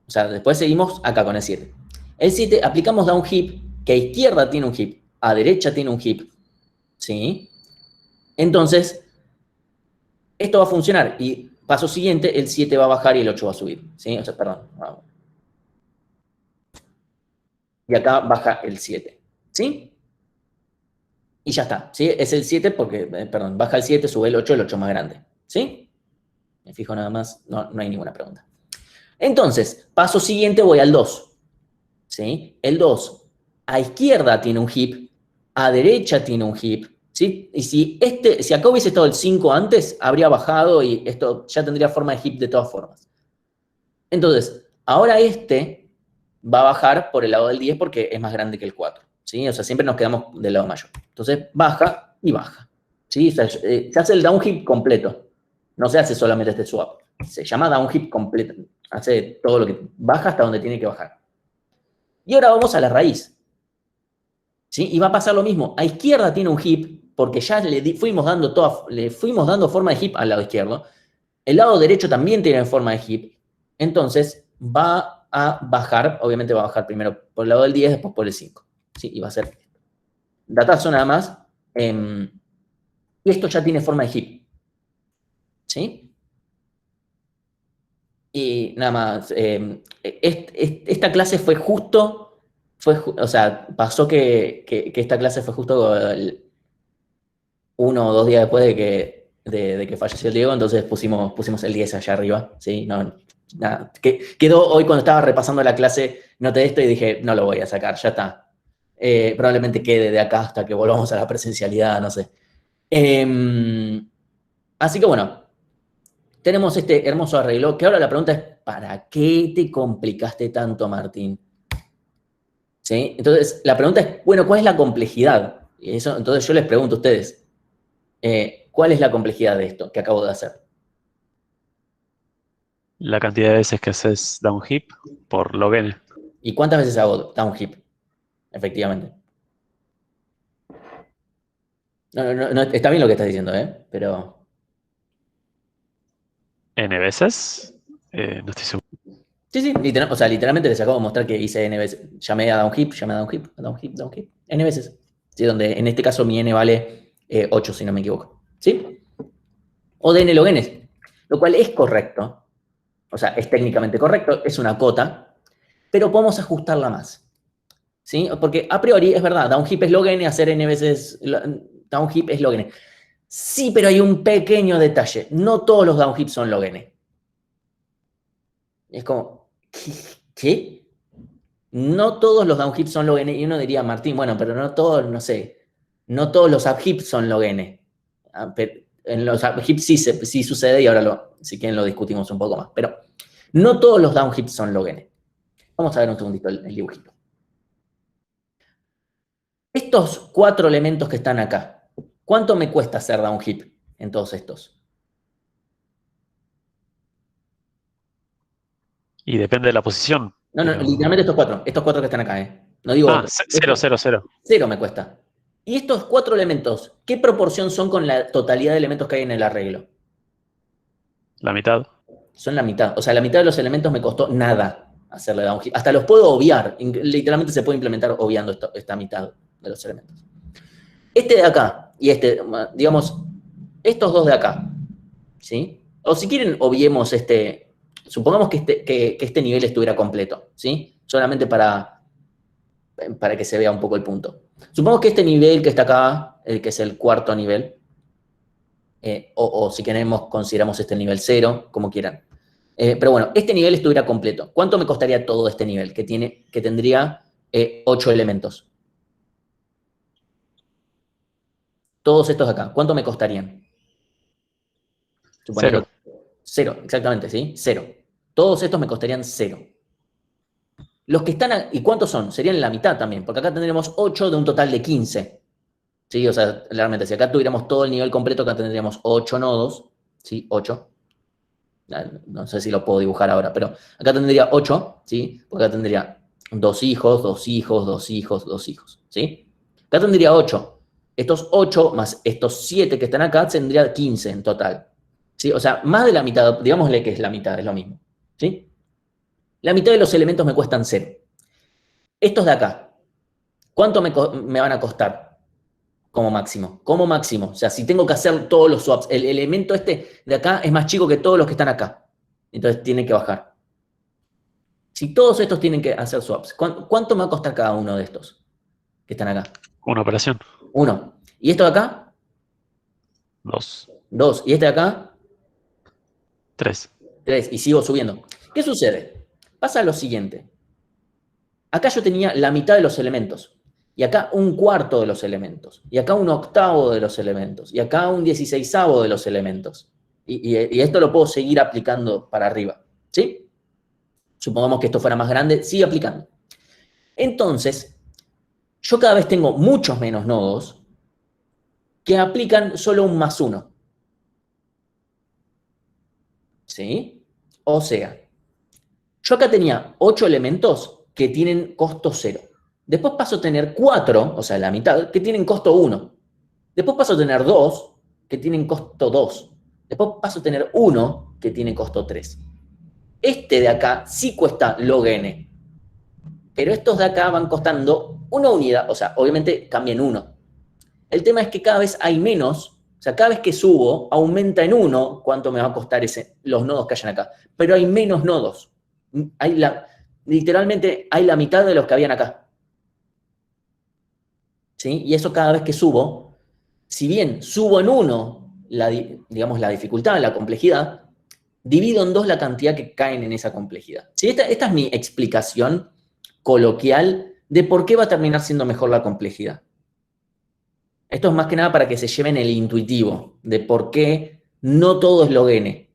o sea, después seguimos acá con el 7. El 7, aplicamos downheap, que a izquierda tiene un heap, a derecha tiene un heap. ¿Sí? Entonces, esto va a funcionar. Y paso siguiente, el 7 va a bajar y el 8 va a subir. ¿Sí? O sea, perdón. Y acá baja el 7. ¿Sí? Y ya está. ¿Sí? Es el 7 porque, perdón, baja el 7, sube el 8 más grande. ¿Sí? Me fijo nada más, no hay ninguna pregunta. Entonces, paso siguiente, voy al 2. ¿Sí? El 2, a izquierda tiene un heap, a derecha tiene un heap. ¿Sí? Y si acá hubiese estado el 5 antes, habría bajado y esto ya tendría forma de heap de todas formas. Entonces, ahora este va a bajar por el lado del 10 porque es más grande que el 4. ¿Sí? O sea, siempre nos quedamos del lado mayor. Entonces, baja y baja. ¿Sí? O sea, se hace el downheap completo. No se hace solamente este swap. Se llama downheap completo. Hace todo lo que baja hasta donde tiene que bajar. Y ahora vamos a la raíz. ¿Sí? Y va a pasar lo mismo. A izquierda tiene un heap, porque ya le fuimos dando forma de heap al lado izquierdo. El lado derecho también tiene forma de heap, entonces va a bajar, obviamente va a bajar primero por el lado del 10, después por el 5. ¿Sí? Y va a ser datazo nada más. Y esto ya tiene forma de heap. ¿Sí? Y nada más. Esta clase fue justo, o sea, pasó que esta clase fue justo 1 o 2 días después de que falleció el Diego, entonces pusimos el 10 allá arriba. ¿Sí? No, nada. Quedó hoy cuando estaba repasando la clase, noté esto y dije, no lo voy a sacar, ya está. Probablemente quede de acá hasta que volvamos a la presencialidad, no sé. Así que bueno, tenemos este hermoso arreglo, que ahora la pregunta es, ¿para qué te complicaste tanto, Martín? ¿Sí? Entonces, la pregunta es, bueno, ¿cuál es la complejidad? Y eso, entonces yo les pregunto a ustedes, ¿cuál es la complejidad de esto que acabo de hacer? La cantidad de veces que haces down heap por log n. ¿Y cuántas veces hago down heap? Efectivamente. No, está bien lo que estás diciendo, pero... N veces. No estoy seguro. Sí, sí, o sea, literalmente les acabo de mostrar que hice N veces. Llamé a down heap, llamé a down heap, down heap, down heap. N veces. Sí, donde en este caso mi N vale 8, si no me equivoco. ¿Sí? O de N log N. Lo cual es correcto. O sea, es técnicamente correcto, es una cota, pero podemos ajustarla más. ¿Sí? Porque a priori es verdad, down heap es log N, hacer N veces down heap es log N. Sí, pero hay un pequeño detalle. No todos los down heaps son log N. Es como, ¿qué? No todos los down heaps son log N. Y uno diría, Martín, bueno, pero no todos, no sé, no todos los up heaps son log N. En los up heaps sí sucede y ahora si quieren lo discutimos un poco más. Pero no todos los down heaps son log N. Vamos a ver un segundito el dibujito. Estos 4 elementos que están acá, ¿cuánto me cuesta hacer down heap en todos estos? Y depende de la posición. No, Pero... literalmente estos cuatro que están acá, No digo otros. 0, 0, 0. 0 me cuesta. Y estos 4 elementos, ¿qué proporción son con la totalidad de elementos que hay en el arreglo? La mitad. Son la mitad. O sea, la mitad de los elementos me costó nada hacerle down heap. Hasta los puedo obviar. Literalmente se puede implementar obviando esta mitad de los elementos. Este de acá y este, digamos, estos dos de acá, ¿sí? O si quieren, obviemos supongamos que este nivel estuviera completo, ¿sí? Solamente para que se vea un poco el punto. Supongamos que este nivel que está acá, que es el cuarto nivel, o si queremos, consideramos este nivel 0, como quieran. Pero bueno, este nivel estuviera completo. ¿Cuánto me costaría todo este nivel que tendría 8 elementos? Todos estos de acá, ¿cuánto me costarían? Suponiendo 0. 0, exactamente, ¿sí? 0. Todos estos me costarían 0. Los que están, ¿y cuántos son? Serían la mitad también, porque acá tendríamos 8 de un total de 15. ¿Sí? O sea, realmente, si acá tuviéramos todo el nivel completo, acá tendríamos 8 nodos, ¿sí? 8. No sé si lo puedo dibujar ahora, pero acá tendría 8, ¿sí? Porque acá tendría 2 hijos, 2 hijos, 2 hijos, 2 hijos, ¿sí? Acá tendría 8. Estos 8 más estos 7 que están acá tendría 15 en total. ¿Sí? O sea, más de la mitad, digámosle que es la mitad, es lo mismo. ¿Sí? La mitad de los elementos me cuestan 0. Estos de acá, ¿cuánto me van a costar como máximo? Como máximo. O sea, si tengo que hacer todos los swaps, el elemento este de acá es más chico que todos los que están acá. Entonces tiene que bajar. Si todos estos tienen que hacer swaps, ¿cuánto me va a costar cada uno de estos que están acá? Una operación. 1. ¿Y esto de acá? 2. 2. ¿Y este de acá? 3. 3. Y sigo subiendo. ¿Qué sucede? Pasa lo siguiente. Acá yo tenía la mitad de los elementos. Y acá un cuarto de los elementos. Y acá un octavo de los elementos. Y acá un 16avo de los elementos. Y esto lo puedo seguir aplicando para arriba. ¿Sí? Supongamos que esto fuera más grande. Sigue aplicando. Entonces, yo cada vez tengo muchos menos nodos que aplican solo un más uno. ¿Sí? O sea, yo acá tenía 8 elementos que tienen costo 0. Después paso a tener 4, o sea, la mitad, que tienen costo 1. Después paso a tener 2, que tienen costo 2. Después paso a tener 1, que tiene costo 3. Este de acá sí cuesta log n, pero estos de acá van costando una unidad, o sea, obviamente cambian 1. El tema es que cada vez hay menos, o sea, cada vez que subo, aumenta en 1 cuánto me va a costar los nodos que hayan acá, pero hay menos nodos. Literalmente hay la mitad de los que habían acá. ¿Sí? Y eso cada vez que subo, si bien subo en 1, digamos, la dificultad, la complejidad, divido en 2 la cantidad que caen en esa complejidad. ¿Sí? Esta es mi explicación coloquial de por qué va a terminar siendo mejor la complejidad. Esto es más que nada para que se lleven el intuitivo de por qué no todo es log n.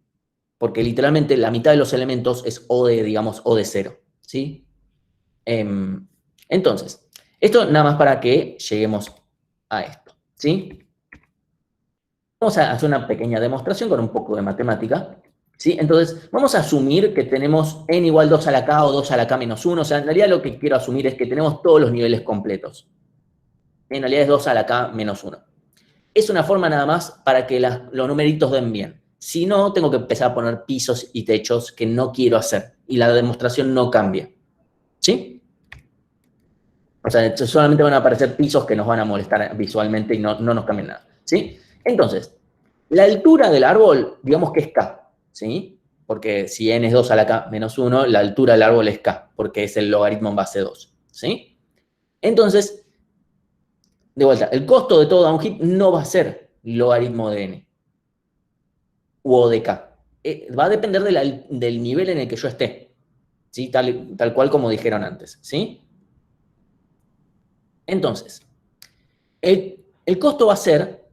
Porque literalmente la mitad de los elementos es O de, digamos, O de 0. ¿Sí? Entonces, esto nada más para que lleguemos a esto. ¿Sí? Vamos a hacer una pequeña demostración con un poco de matemática. ¿Sí? Entonces, vamos a asumir que tenemos n igual 2 a la k o 2 a la k menos 1. O sea, en realidad lo que quiero asumir es que tenemos todos los niveles completos. En realidad es 2 a la k menos 1. Es una forma nada más para que los numeritos den bien. Si no, tengo que empezar a poner pisos y techos que no quiero hacer. Y la demostración no cambia. ¿Sí? O sea, solamente van a aparecer pisos que nos van a molestar visualmente y no nos cambian nada. ¿Sí? Entonces, la altura del árbol, digamos que es k. ¿Sí? Porque si n es 2 a la k menos 1, la altura del árbol es k, porque es el logaritmo en base 2. ¿Sí? Entonces, de vuelta, el costo de todo downhip no va a ser logaritmo de n u o de k. Va a depender del nivel en el que yo esté. ¿Sí? Tal cual como dijeron antes. ¿Sí? Entonces, el costo va a ser,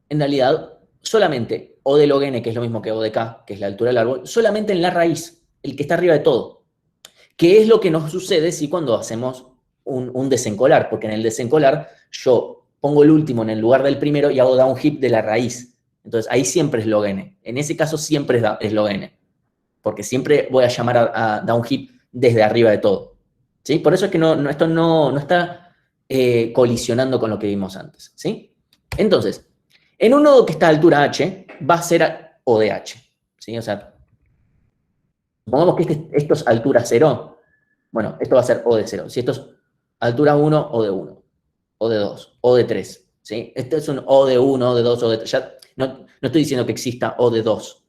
en realidad, solamente O de log n, que es lo mismo que O de k, que es la altura del árbol, solamente en la raíz, el que está arriba de todo. ¿Qué es lo que nos sucede si cuando hacemos un desencolar? Porque en el desencolar yo pongo el último en el lugar del primero y hago downhip de la raíz. Entonces ahí siempre es log n. En ese caso siempre es log n. Porque siempre voy a llamar a downhip desde arriba de todo. ¿Sí? Por eso es que esto no está colisionando con lo que vimos antes. ¿Sí? Entonces, en un nodo que está a altura h, va a ser O de h. ¿Sí? O sea, supongamos que esto es altura 0. Bueno, esto va a ser O de 0. Si esto es altura 1, O de 1. O de 2. O de 3. ¿Sí? Este es un O de 1, O de 2, O de 3. Ya no estoy diciendo que exista O de 2,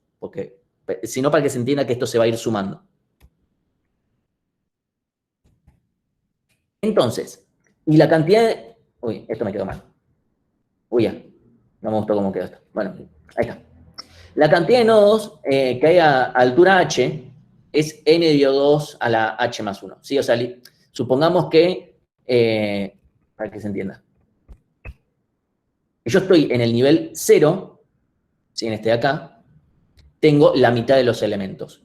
sino para que se entienda que esto se va a ir sumando. Entonces, y la cantidad de... Uy, esto me quedó mal. Uy, ya. No me gustó cómo quedó esto. Bueno, ahí está. La cantidad de nodos que hay a altura h es n dividido 2 a la h más 1. ¿Sí? O sea, supongamos que... para que se entienda. Yo estoy en el nivel 0, ¿sí? En este de acá, tengo la mitad de los elementos.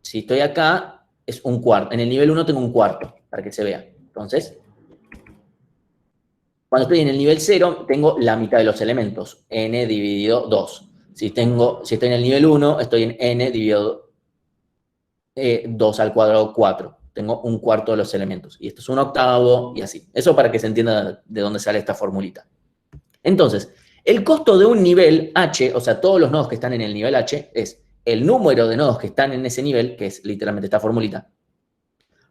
Si estoy acá, es un cuarto. En el nivel 1 tengo un cuarto, para que se vea. Entonces, cuando estoy en el nivel 0, tengo la mitad de los elementos, n dividido 2. Si estoy en el nivel 1, estoy en n dividido 2 al cuadrado 4. Tengo un cuarto de los elementos. Y esto es un octavo y así. Eso para que se entienda de dónde sale esta formulita. Entonces, el costo de un nivel h, o sea, todos los nodos que están en el nivel h, es el número de nodos que están en ese nivel, que es literalmente esta formulita,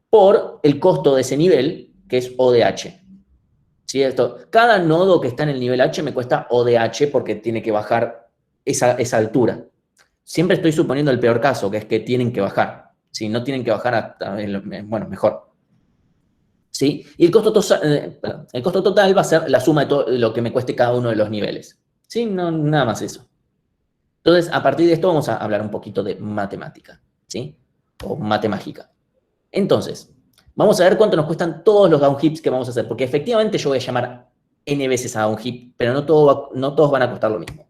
por el costo de ese nivel, que es O de h. ¿Sí? Cada nodo que está en el nivel h me cuesta O de h porque tiene que bajar esa altura. Siempre estoy suponiendo el peor caso, que es que tienen que bajar. Si no tienen que bajar, bueno, mejor. ¿Sí? Y el costo total va a ser la suma de todo lo que me cueste cada uno de los niveles. ¿Sí? No, nada más eso. Entonces, a partir de esto vamos a hablar un poquito de matemática. ¿Sí? O matemágica. Entonces, vamos a ver cuánto nos cuestan todos los downhips que vamos a hacer, porque efectivamente yo voy a llamar n veces a downhip, pero no todos van a costar lo mismo.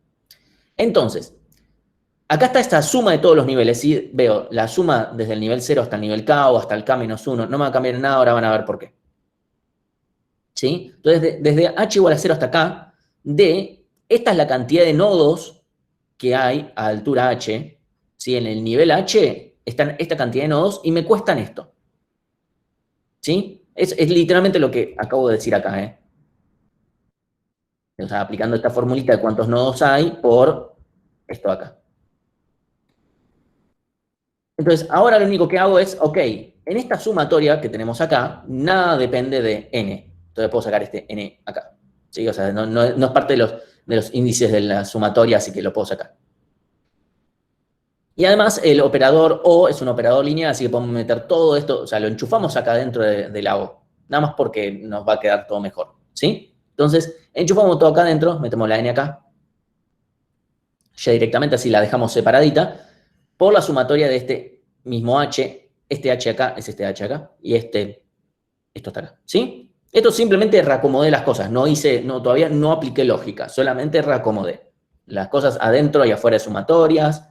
Entonces, acá está esta suma de todos los niveles, ¿sí? Veo la suma desde el nivel 0 hasta el nivel k o hasta el k menos 1, no me va a cambiar en nada, ahora van a ver por qué. ¿Sí? Entonces, desde h igual a 0 hasta k, esta es la cantidad de nodos que hay a altura h, ¿sí? En el nivel h están esta cantidad de nodos y me cuestan esto. ¿Sí? Es literalmente lo que acabo de decir acá, ¿eh? O sea, aplicando esta formulita de cuántos nodos hay por esto acá. Entonces, ahora lo único que hago es, ok, en esta sumatoria que tenemos acá, nada depende de n. Entonces puedo sacar este n acá. ¿Sí? O sea, no es parte de los índices de la sumatoria, así que lo puedo sacar. Y además, el operador O es un operador lineal, así que podemos meter todo esto, o sea, lo enchufamos acá dentro de la O. Nada más porque nos va a quedar todo mejor. ¿Sí? Entonces, enchufamos todo acá adentro, metemos la n acá. Ya directamente así la dejamos separadita por la sumatoria de este mismo h. Este h acá es este h acá y esto está acá. ¿Sí? Esto simplemente reacomodé las cosas. Todavía no apliqué lógica, solamente reacomodé las cosas adentro y afuera de sumatorias,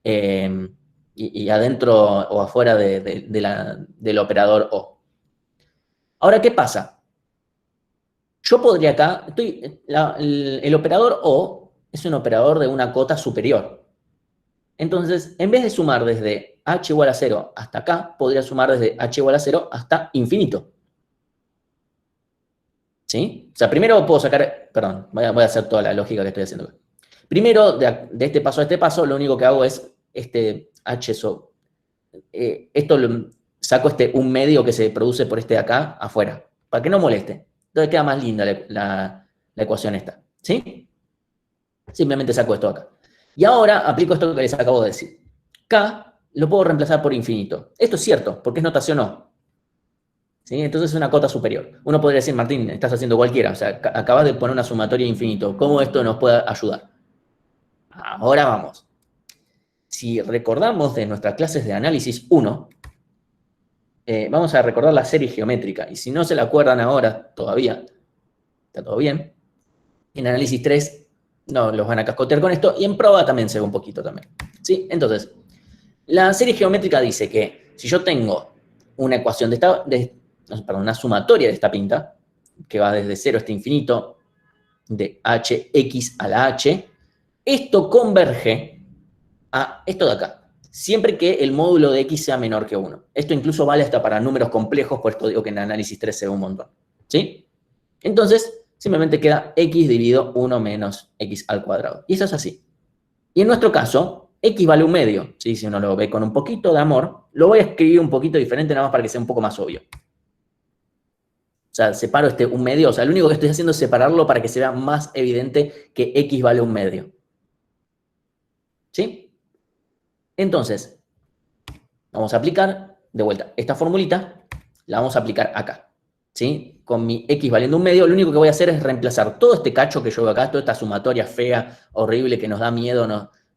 y adentro o afuera del operador O. Ahora, ¿qué pasa? Yo podría acá, el operador O es un operador de una cota superior. Entonces, en vez de sumar desde h igual a 0 hasta acá, podría sumar desde h igual a 0 hasta infinito. ¿Sí? O sea, primero puedo sacar, perdón, voy a hacer toda la lógica que estoy haciendo acá. Primero, de este paso a este paso, lo único que hago es este h saco un medio que se produce por este de acá afuera, para que no moleste. Entonces queda más linda la ecuación esta. ¿Sí? Simplemente saco esto acá. Y ahora aplico esto que les acabo de decir. K lo puedo reemplazar por infinito. Esto es cierto, porque es notación O. ¿Sí? Entonces es una cota superior. Uno podría decir, Martín, estás haciendo cualquiera. O sea, acabas de poner una sumatoria de infinito. ¿Cómo esto nos puede ayudar? Ahora vamos. Si recordamos de nuestras clases de análisis 1, vamos a recordar la serie geométrica. Y si no se la acuerdan ahora, todavía, está todo bien. En análisis 3, no, los van a cascotear con esto. Y en prueba también se ve un poquito también. ¿Sí? Entonces, la serie geométrica dice que si yo tengo una ecuación una sumatoria de esta pinta, que va desde 0 hasta infinito, de hx a la h, esto converge a esto de acá, siempre que el módulo de x sea menor que 1. Esto incluso vale hasta para números complejos, por esto digo que en análisis 3 se ve un montón. ¿Sí? Entonces, simplemente queda x dividido 1 menos x al cuadrado. Y eso es así. Y en nuestro caso, x vale un medio. ¿Sí? Si uno lo ve con un poquito de amor, lo voy a escribir un poquito diferente nada más para que sea un poco más obvio. O sea, separo un medio. O sea, lo único que estoy haciendo es separarlo para que se vea más evidente que x vale un medio. ¿Sí? Entonces, vamos a aplicar, de vuelta, esta formulita, la vamos a aplicar acá. ¿Sí? Con mi x valiendo un medio, lo único que voy a hacer es reemplazar todo este cacho que yo veo acá, toda esta sumatoria fea, horrible, que nos da miedo,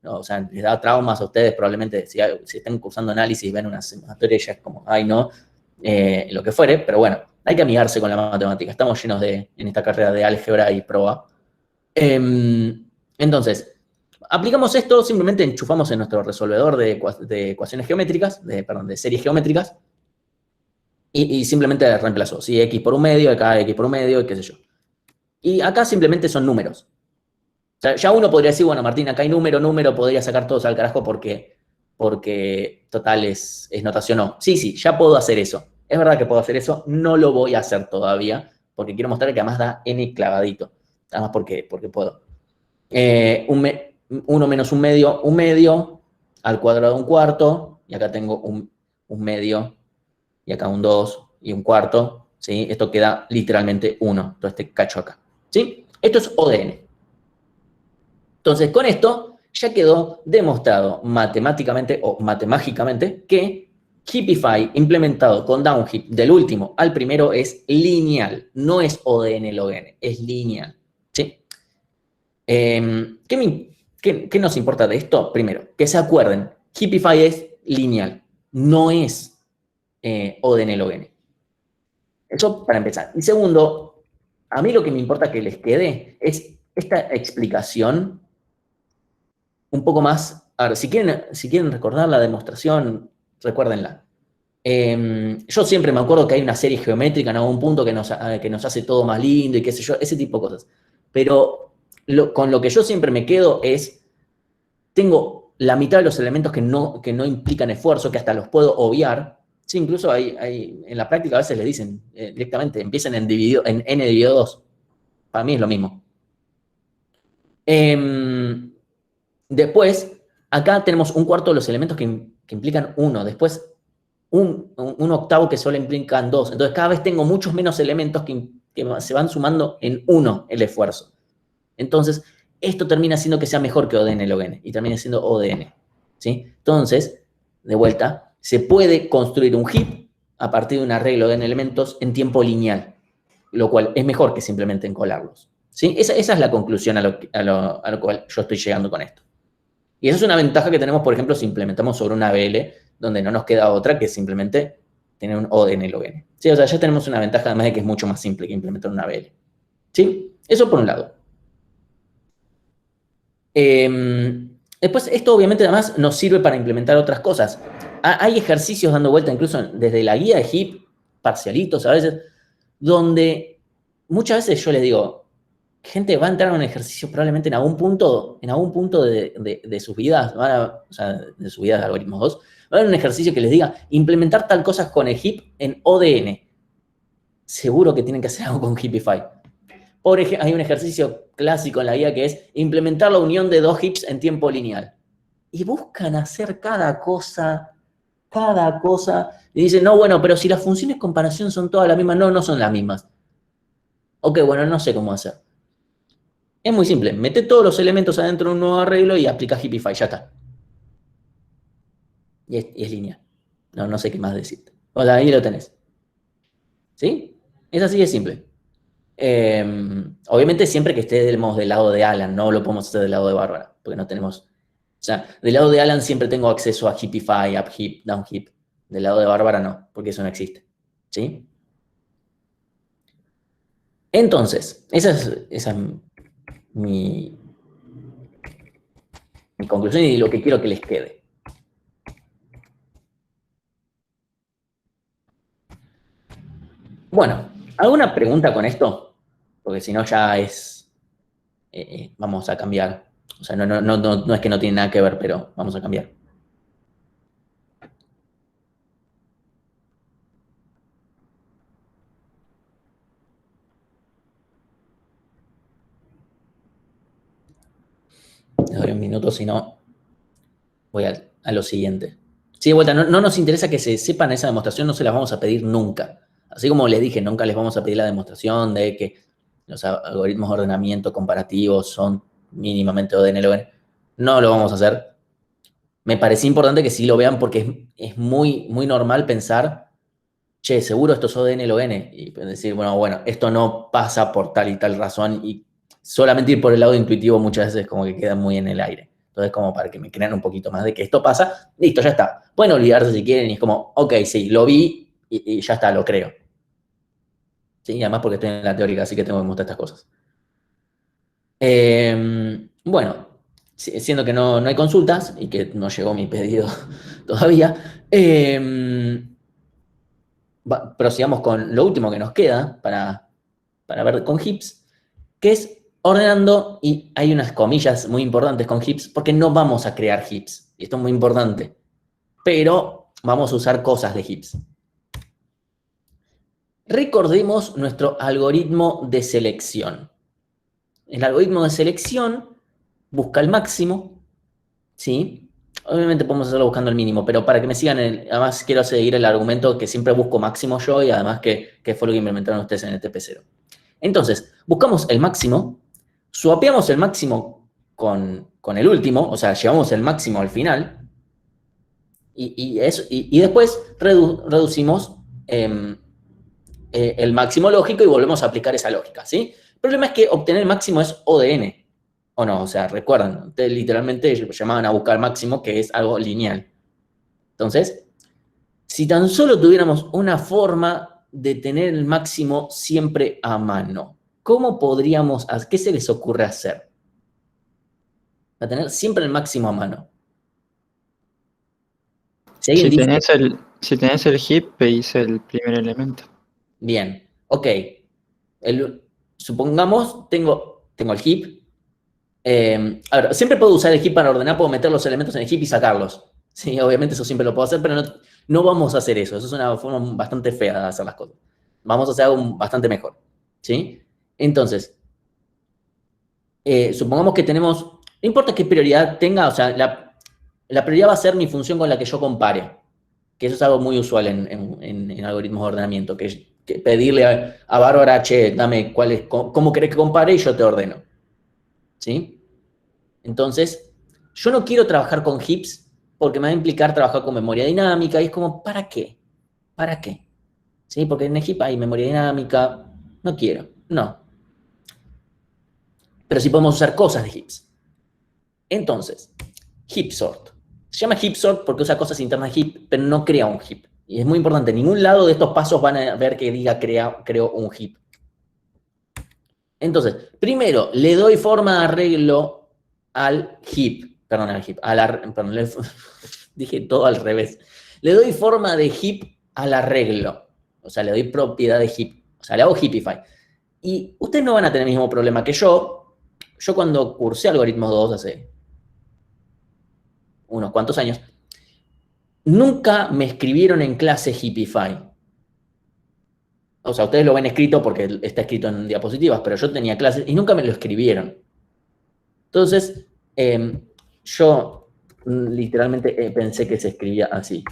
o sea, les da traumas a ustedes, probablemente, si están cursando análisis y ven una sumatoria, ya es como, ay, no, lo que fuere, pero bueno, hay que amigarse con la matemática. Estamos llenos en esta carrera de álgebra y proba. Entonces, aplicamos esto, simplemente enchufamos en nuestro resolvedor de ecuaciones geométricas, de series geométricas, y simplemente reemplazo. ¿Sí? X por un medio, acá X por un medio, y qué sé yo. Y acá simplemente son números. O sea, ya uno podría decir, bueno, Martín, acá hay número, podría sacar todos al carajo porque total es notación O. Sí, ya puedo hacer eso. Es verdad que puedo hacer eso, no lo voy a hacer todavía, porque quiero mostrar que además da n clavadito. Además porque puedo. 1 menos un medio, al cuadrado un cuarto, y acá tengo un medio, y acá un 2 y un cuarto, ¿sí? Esto queda literalmente 1, todo este cacho acá, ¿sí? Esto es O de n. Entonces, con esto ya quedó demostrado matemáticamente o matemágicamente que Heapify implementado con Downheap del último al primero es lineal, no es O de n log n, es lineal, ¿sí? ¿Qué nos importa de esto? Primero, que se acuerden, Heapify es lineal, no es O de n log n. Eso para empezar. Y segundo, a mí lo que me importa que les quede es esta explicación un poco más. A ver, si quieren recordar la demostración, recuérdenla. Yo siempre me acuerdo que hay una serie geométrica en algún punto que nos hace todo más lindo y qué sé yo, ese tipo de cosas. Pero con lo que yo siempre me quedo es, tengo la mitad de los elementos que no implican esfuerzo, que hasta los puedo obviar. Sí, incluso en la práctica a veces le dicen directamente, empiecen en n dividido 2. Para mí es lo mismo. Después, acá tenemos un cuarto de los elementos que implican 1, después un octavo que solo implican 2. Entonces cada vez tengo muchos menos elementos que se van sumando en 1 el esfuerzo. Entonces, esto termina siendo que sea mejor que ODN log n y termina siendo ODN. ¿Sí? Entonces, de vuelta, se puede construir un heap a partir de un arreglo de elementos en tiempo lineal, lo cual es mejor que simplemente encolarlos. ¿Sí? Esa es la conclusión a lo cual yo estoy llegando con esto. Y esa es una ventaja que tenemos, por ejemplo, si implementamos sobre una ABL, donde no nos queda otra que simplemente tener un ODN log n. ¿Sí? O sea, ya tenemos una ventaja además de que es mucho más simple que implementar una ABL. ¿Sí? Eso por un lado. Después, esto obviamente además nos sirve para implementar otras cosas. Hay ejercicios dando vuelta, incluso desde la guía de HIP, parcialitos a veces, donde muchas veces yo les digo, gente va a entrar a un ejercicio probablemente en algún punto de sus vidas, o sea, de sus vidas de algoritmos 2, va a haber un ejercicio que les diga, implementar tal cosa con el HIP en ODN. Seguro que tienen que hacer algo con Heapify. Por ejemplo, hay un ejercicio clásico en la guía que es implementar la unión de 2 heaps en tiempo lineal. Y buscan hacer cada cosa, y dicen, no, bueno, pero si las funciones de comparación son todas las mismas, no son las mismas. Ok, bueno, no sé cómo hacer. Es muy simple, mete todos los elementos adentro de un nuevo arreglo y aplica Heapify, ya está. Y es lineal. No sé qué más decirte. O sea, ahí lo tenés. ¿Sí? Es así de simple. Obviamente siempre que esté del lado de Alan, no lo podemos hacer del lado de Bárbara, porque no tenemos... O sea, del lado de Alan siempre tengo acceso a Heapify, UpHeap, DownHeap. Del lado de Bárbara no, porque eso no existe. ¿Sí? Entonces, esa es mi conclusión y lo que quiero que les quede. Bueno, ¿alguna pregunta con esto? Porque si no ya es... vamos a cambiar. O sea, no es que no tiene nada que ver, pero vamos a cambiar. Les doy un minuto, si no, voy a lo siguiente. Sí, de vuelta, no nos interesa que se sepan esa demostración, no se las vamos a pedir nunca. Así como les dije, nunca les vamos a pedir la demostración de que los algoritmos de ordenamiento comparativos son mínimamente ODN-LON. No lo vamos a hacer. Me parece importante que sí lo vean porque es muy, muy normal pensar, che, seguro esto es ODN-LON. Y decir, bueno, esto no pasa por tal y tal razón. Y solamente ir por el lado intuitivo muchas veces como que queda muy en el aire. Entonces, como para que me crean un poquito más de que esto pasa, listo, ya está. Pueden olvidarse si quieren y es como, ok, sí, lo vi y ya está, lo creo. Sí, y además porque estoy en la teórica, así que tengo que mostrar estas cosas. Bueno, siendo que no hay consultas y que no llegó mi pedido todavía, prosigamos con lo último que nos queda para ver con heaps, que es ordenando, y hay unas comillas muy importantes con heaps, porque no vamos a crear heaps, y esto es muy importante, pero vamos a usar cosas de heaps. Recordemos nuestro algoritmo de selección. El algoritmo de selección busca el máximo, ¿sí? Obviamente podemos hacerlo buscando el mínimo, pero para que me sigan, además quiero seguir el argumento que siempre busco máximo yo y además que fue lo que implementaron ustedes en el TP0. Entonces, buscamos el máximo, swapeamos el máximo con el último, o sea, llevamos el máximo al final, y después reducimos el máximo lógico y volvemos a aplicar esa lógica, ¿sí? El problema es que obtener el máximo es ODN, ¿o no? O sea, recuerdan, ustedes literalmente llamaban a buscar máximo, que es algo lineal. Entonces, si tan solo tuviéramos una forma de tener el máximo siempre a mano, ¿cómo podríamos, qué se les ocurre hacer? Para tener siempre el máximo a mano. Si tenés el heap, pedís el primer elemento. Bien, ok. Supongamos, tengo el heap. A ver, siempre puedo usar el heap para ordenar, puedo meter los elementos en el heap y sacarlos. Sí, obviamente eso siempre lo puedo hacer, pero no vamos a hacer eso. Eso es una forma bastante fea de hacer las cosas. Vamos a hacer algo bastante mejor. ¿Sí? Entonces, supongamos que tenemos, no importa qué prioridad tenga, o sea, la prioridad va a ser mi función con la que yo compare, que eso es algo muy usual en algoritmos de ordenamiento, que es pedirle a Bárbara, che, dame cómo querés que compare y yo te ordeno. ¿Sí? Entonces, yo no quiero trabajar con heaps porque me va a implicar trabajar con memoria dinámica y es como, ¿para qué? ¿Para qué? ¿Sí? Porque en el heap hay memoria dinámica, no quiero, no. Pero sí podemos usar cosas de heaps. Entonces, heap sort. Se llama heap sort porque usa cosas internas de heap, pero no crea un heap. Y es muy importante, en ningún lado de estos pasos van a ver que diga creo un heap. Entonces, primero, le doy forma de arreglo al heap. Perdón, al heap. Perdón, dije todo al revés. Le doy forma de heap al arreglo. O sea, le doy propiedad de heap. O sea, le hago heapify. Y ustedes no van a tener el mismo problema que yo. Yo cuando cursé algoritmos 2 hace unos cuantos años, nunca me escribieron en clase heapify. O sea, ustedes lo ven escrito porque está escrito en diapositivas, pero yo tenía clases y nunca me lo escribieron. Entonces, yo literalmente pensé que se escribía así.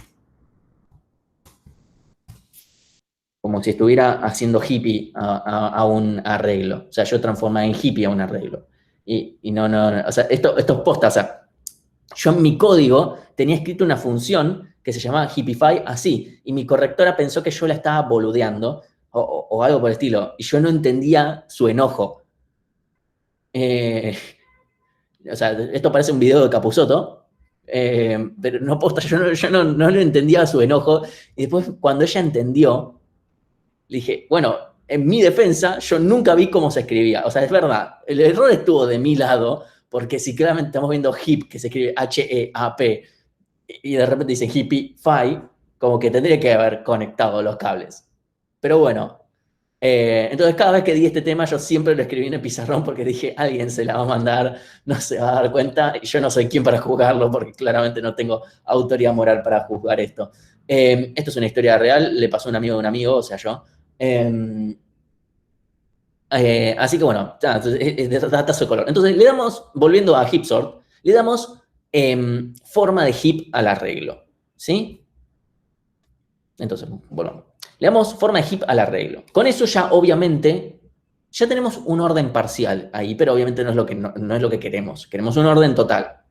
Como si estuviera haciendo hippie a un arreglo. O sea, yo transformaba en hippie a un arreglo. Y no, o sea, esto es posta. O sea, yo en mi código tenía escrito una función que se llamaba hippify así. Y mi correctora pensó que yo la estaba boludeando o algo por el estilo. Y yo no entendía su enojo. O sea, esto parece un video de Capusotto, pero no posta, yo no lo entendía su enojo. Y después, cuando ella entendió, le dije, bueno, en mi defensa, yo nunca vi cómo se escribía. O sea, es verdad, el error estuvo de mi lado, porque si claramente estamos viendo heap, que se escribe H-E-A-P, y de repente dice hippify, como que tendría que haber conectado los cables. Pero bueno, entonces cada vez que di este tema yo siempre lo escribí en el pizarrón porque dije, alguien se la va a mandar, no se va a dar cuenta, y yo no soy quien para juzgarlo porque claramente no tengo autoridad moral para juzgar esto. Esto es una historia real, le pasó a un amigo de un amigo, o sea, yo. Así que bueno, es de datazo de color. Entonces le damos, volviendo a heap sort, le damos forma de heap al arreglo, ¿sí? Entonces, bueno, le damos forma de heap al arreglo. Con eso ya, obviamente, ya tenemos un orden parcial ahí, pero obviamente no es lo que queremos. Queremos un orden total.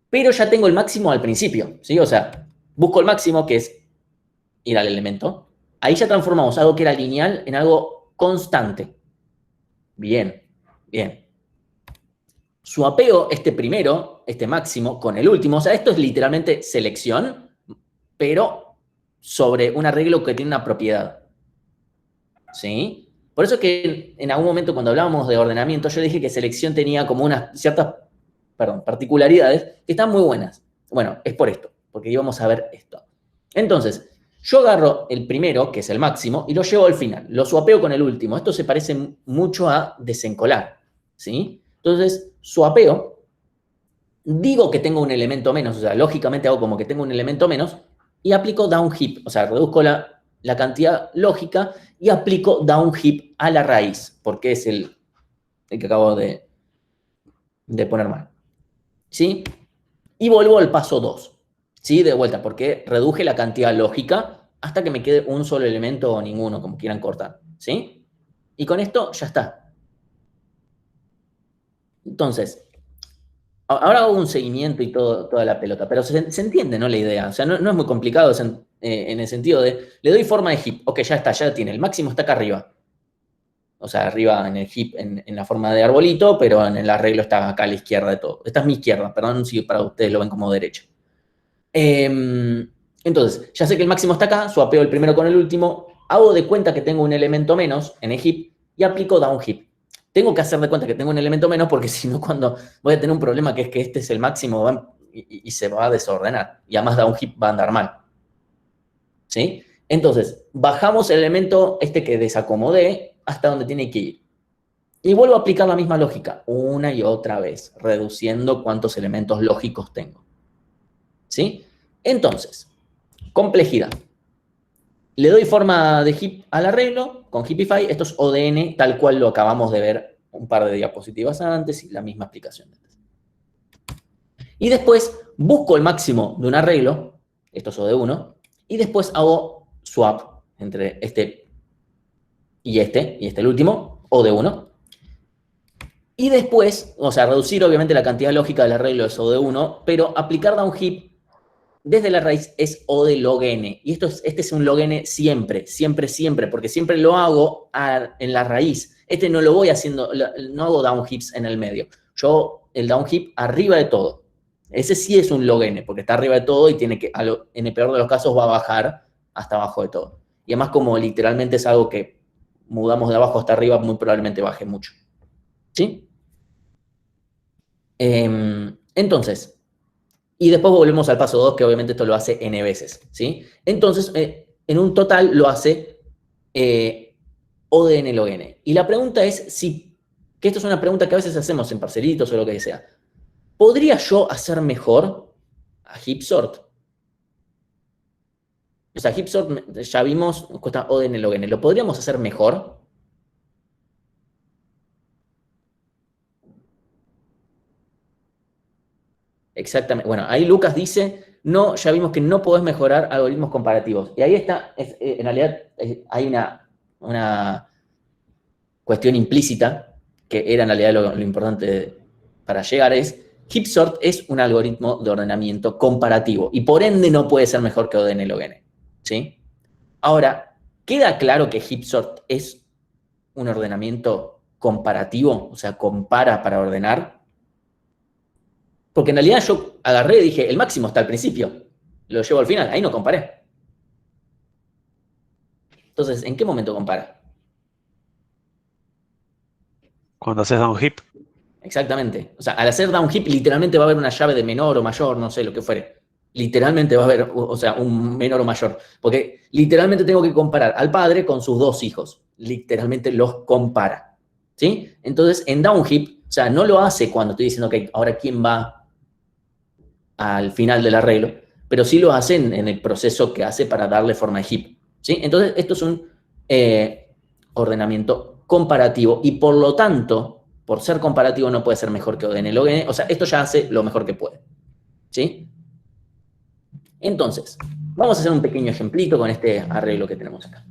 Pero ya tengo el máximo al principio, ¿sí? O sea, busco el máximo, que es ir al elemento. Ahí ya transformamos algo que era lineal en algo constante. Bien, bien. Swapeo este primero, este máximo, con el último. O sea, esto es literalmente selección, pero sobre un arreglo que tiene una propiedad. ¿Sí? Por eso es que en algún momento cuando hablábamos de ordenamiento, yo dije que selección tenía como unas ciertas, particularidades que están muy buenas. Bueno, es por esto, porque íbamos a ver esto. Entonces, yo agarro el primero, que es el máximo, y lo llevo al final. Lo swapeo con el último. Esto se parece mucho a desencolar. ¿Sí? Entonces, swapeo, digo que tengo un elemento menos, o sea, lógicamente hago como que tengo un elemento menos, y aplico down heap, o sea, reduzco la cantidad lógica y aplico down heap a la raíz, porque es el que acabo de poner mal. ¿Sí? Y vuelvo al paso 2. ¿Sí? De vuelta, porque reduje la cantidad lógica hasta que me quede un solo elemento o ninguno, como quieran cortar. ¿Sí? Y con esto ya está. Entonces, ahora hago un seguimiento y toda la pelota, pero se entiende, ¿no? La idea. O sea, no es muy complicado en el sentido de, le doy forma de heap. Ok, ya está, ya tiene. El máximo está acá arriba. O sea, arriba en el heap, en la forma de arbolito, pero en el arreglo está acá a la izquierda de todo. Esta es mi izquierda, perdón si para ustedes lo ven como derecha. Entonces, ya sé que el máximo está acá, swapeo el primero con el último, hago de cuenta que tengo un elemento menos en el heap y aplico down heap. Tengo que hacer de cuenta que tengo un elemento menos porque si no, cuando voy a tener un problema que es que este es el máximo y se va a desordenar. Y además down heap va a andar mal. ¿Sí? Entonces, bajamos el elemento este que desacomodé hasta donde tiene que ir. Y vuelvo a aplicar la misma lógica una y otra vez, reduciendo cuántos elementos lógicos tengo. ¿Sí? Entonces, complejidad. Le doy forma de heap al arreglo con heapify. Esto es ODN, tal cual lo acabamos de ver un par de diapositivas antes y la misma explicación. Y después busco el máximo de un arreglo, esto es O de 1, y después hago swap entre este y este el último, O de 1. Y después, o sea, reducir obviamente la cantidad lógica del arreglo es O de 1, pero aplicar downheap desde la raíz es O de log n. Y este es un log n siempre, siempre, siempre, porque siempre lo hago en la raíz. Este no lo voy haciendo, no hago downheaps en el medio. Yo el downheap arriba de todo. Ese sí es un log n, porque está arriba de todo y tiene que, en el peor de los casos, va a bajar hasta abajo de todo. Y además, como literalmente es algo que mudamos de abajo hasta arriba, muy probablemente baje mucho. ¿Sí? Entonces, y después volvemos al paso 2, que obviamente esto lo hace n veces, ¿sí? Entonces, en un total lo hace O de n log n. Y la pregunta es si, que esto es una pregunta que a veces hacemos en parcelitos o lo que sea, ¿podría yo hacer mejor a heap sort? O sea, heap sort, ya vimos, cuesta O de n log n. ¿Lo podríamos hacer mejor? Exactamente. Bueno, ahí Lucas dice, no, ya vimos que no podés mejorar algoritmos comparativos. Y ahí está, en realidad hay una cuestión implícita, que era en realidad lo importante para llegar, es, heap sort es un algoritmo de ordenamiento comparativo, y por ende no puede ser mejor que O de n log n. ¿Sí? Ahora, ¿queda claro que heap sort es un ordenamiento comparativo? O sea, compara para ordenar. Porque en realidad yo agarré y dije, el máximo está al principio, lo llevo al final, ahí no comparé. Entonces, ¿en qué momento compara? Cuando haces downheap, Exactamente. O sea, al hacer downheap literalmente va a haber una llave de menor o mayor, no sé, lo que fuere. Literalmente va a haber, o sea, un menor o mayor. Porque literalmente tengo que comparar al padre con sus dos hijos. Literalmente los compara. ¿Sí? Entonces, en downheap, o sea, no lo hace cuando estoy diciendo, ok, ahora quién va al final del arreglo, pero sí lo hacen en el proceso que hace para darle forma de heap. ¿Sí? Entonces, esto es un ordenamiento comparativo y por lo tanto, por ser comparativo no puede ser mejor que O de n log n, o sea, esto ya hace lo mejor que puede. ¿Sí? Entonces, vamos a hacer un pequeño ejemplito con este arreglo que tenemos acá.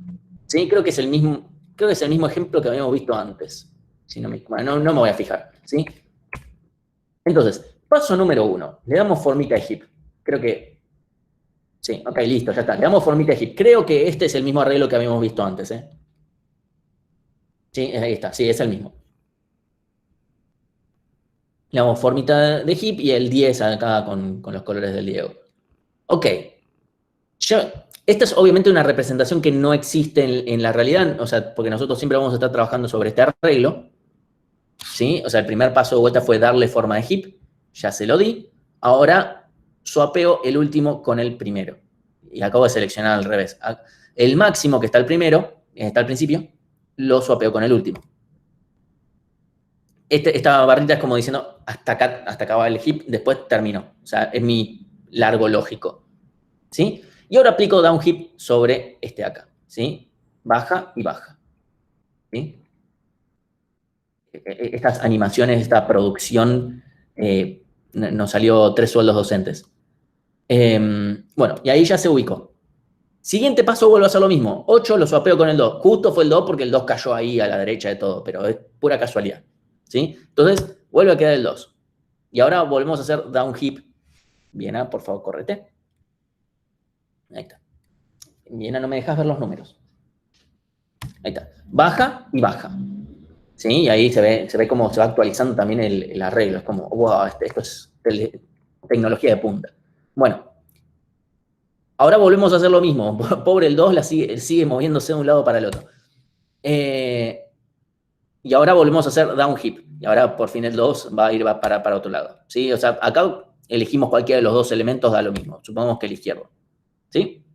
¿Sí? Creo que es el mismo ejemplo que habíamos visto antes. Si no, bueno, no me voy a fijar. ¿Sí? Entonces, paso número 1. Le damos formita de heap. Creo que... Sí, ok, listo, ya está. Le damos formita de heap. Creo que este es el mismo arreglo que habíamos visto antes, ¿eh? Sí, ahí está. Sí, es el mismo. Le damos formita de heap y el 10 acá con los colores del Diego. Ok. Esta es obviamente una representación que no existe en la realidad, o sea, porque nosotros siempre vamos a estar trabajando sobre este arreglo. ¿Sí? O sea, el primer paso de vuelta fue darle forma de heap. Ya se lo di. Ahora swapeo el último con el primero. Y acabo de seleccionar al revés. El máximo que está al primero, está al principio, lo swapeo con el último. Esta barrita es como diciendo, hasta acá va el heap, después terminó. O sea, es mi largo lógico. ¿Sí? Y ahora aplico downheap sobre este acá. ¿Sí? Baja y baja. ¿Sí? Estas animaciones, esta producción, nos salió 3 sueldos docentes. Bueno, y ahí ya se ubicó. Siguiente paso, vuelvo a hacer lo mismo. 8 lo swapeo con el 2. Justo fue el 2 porque el 2 cayó ahí a la derecha de todo, pero es pura casualidad. ¿Sí? Entonces, vuelve a quedar el 2. Y ahora volvemos a hacer downheap. Viena, por favor, correte. Ahí está. Viena, no me dejas ver los números. Ahí está. Baja y baja. ¿Sí? Y ahí se ve cómo se va actualizando también el arreglo. Es como, wow, esto es tecnología de punta. Bueno, ahora volvemos a hacer lo mismo. Pobre el 2 sigue moviéndose de un lado para el otro. Y ahora volvemos a hacer downheap. Y ahora por fin el 2 va a ir para otro lado. ¿Sí? O sea, acá elegimos cualquiera de los dos elementos, da lo mismo. Supongamos que el izquierdo. ¿Sí?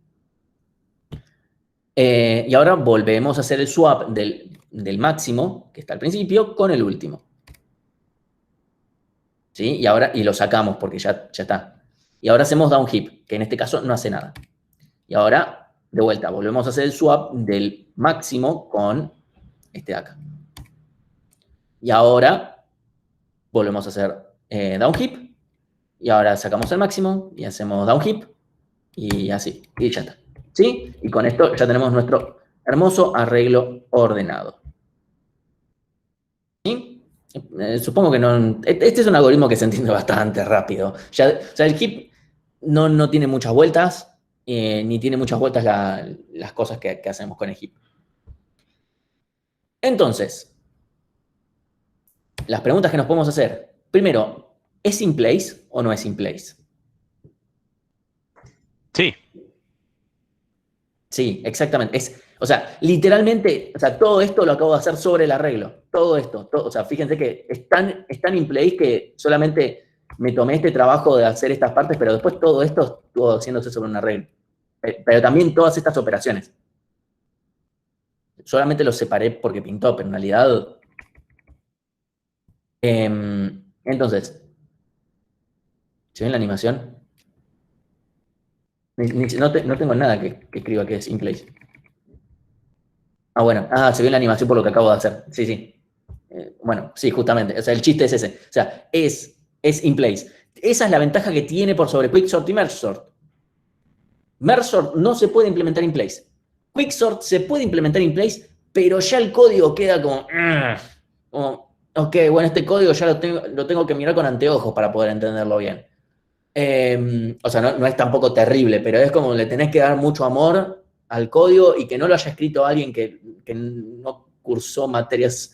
Y ahora volvemos a hacer el swap del máximo, que está al principio, con el último. ¿Sí? Y lo sacamos porque ya está. Y ahora hacemos downheap, que en este caso no hace nada. Y ahora, de vuelta, volvemos a hacer el swap del máximo con este de acá. Y ahora volvemos a hacer downheap Y ahora sacamos el máximo y hacemos down hip y así, y ya está. ¿Sí? Y con esto ya tenemos nuestro hermoso arreglo ordenado. ¿Sí? Supongo que no... Este es un algoritmo que se entiende bastante rápido. Ya, o sea, el heap no tiene muchas vueltas, ni tiene muchas vueltas las cosas que hacemos con el heap. Entonces, las preguntas que nos podemos hacer. Primero, ¿es in place o no es in place? Sí. Sí, exactamente. O sea, literalmente, o sea, todo esto lo acabo de hacer sobre el arreglo. Todo esto. O sea, fíjense que es tan in place que solamente me tomé este trabajo de hacer estas partes, pero después todo esto estuvo haciéndose sobre un arreglo. Pero también todas estas operaciones. Solamente los separé porque pintó, pero en realidad... entonces, ¿se ve en la animación? No tengo nada que escriba que es in place. Ah, bueno. Ah, se ve en la animación por lo que acabo de hacer. Sí, sí. Bueno, sí, justamente. O sea, el chiste es ese. O sea, es in place. Esa es la ventaja que tiene por sobre Quicksort y Mergesort. Mergesort no se puede implementar in place. Quicksort se puede implementar in place, pero ya el código queda como ok, bueno, este código ya lo tengo que mirar con anteojos para poder entenderlo bien. O sea, no es tampoco terrible, pero es como le tenés que dar mucho amor al código y que no lo haya escrito alguien que no cursó materias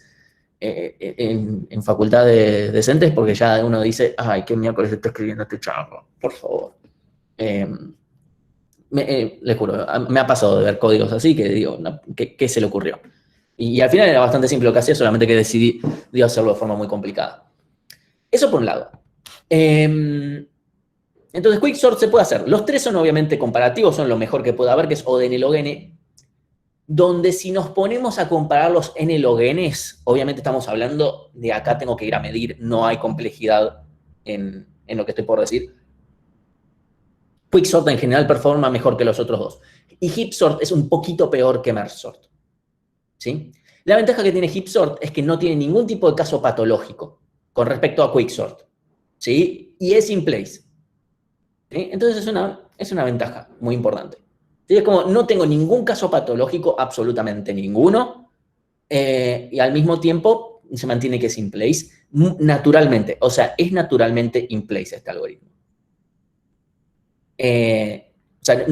en facultades decentes, porque ya uno dice, ay, qué miércoles está escribiendo este chavo, por favor. Les juro, me ha pasado de ver códigos así que digo, no, ¿qué se le ocurrió? Y al final era bastante simple lo que hacía, solamente que decidí hacerlo de forma muy complicada. Eso por un lado. Entonces, Quicksort se puede hacer. Los tres son obviamente comparativos, son lo mejor que puede haber, que es O de N log N, donde si nos ponemos a comparar los N log Ns, obviamente estamos hablando de acá tengo que ir a medir, no hay complejidad en lo que estoy por decir. Quicksort en general performa mejor que los otros dos. Y Heapsort es un poquito peor que Mergesort. ¿Sí? La ventaja que tiene Heapsort es que no tiene ningún tipo de caso patológico con respecto a Quicksort. ¿Sí? Y es in place. ¿Sí? Entonces es una ventaja muy importante. ¿Sí? Es como, no tengo ningún caso patológico, absolutamente ninguno, y al mismo tiempo se mantiene que es in place naturalmente. O sea, es naturalmente in place este algoritmo. O sea,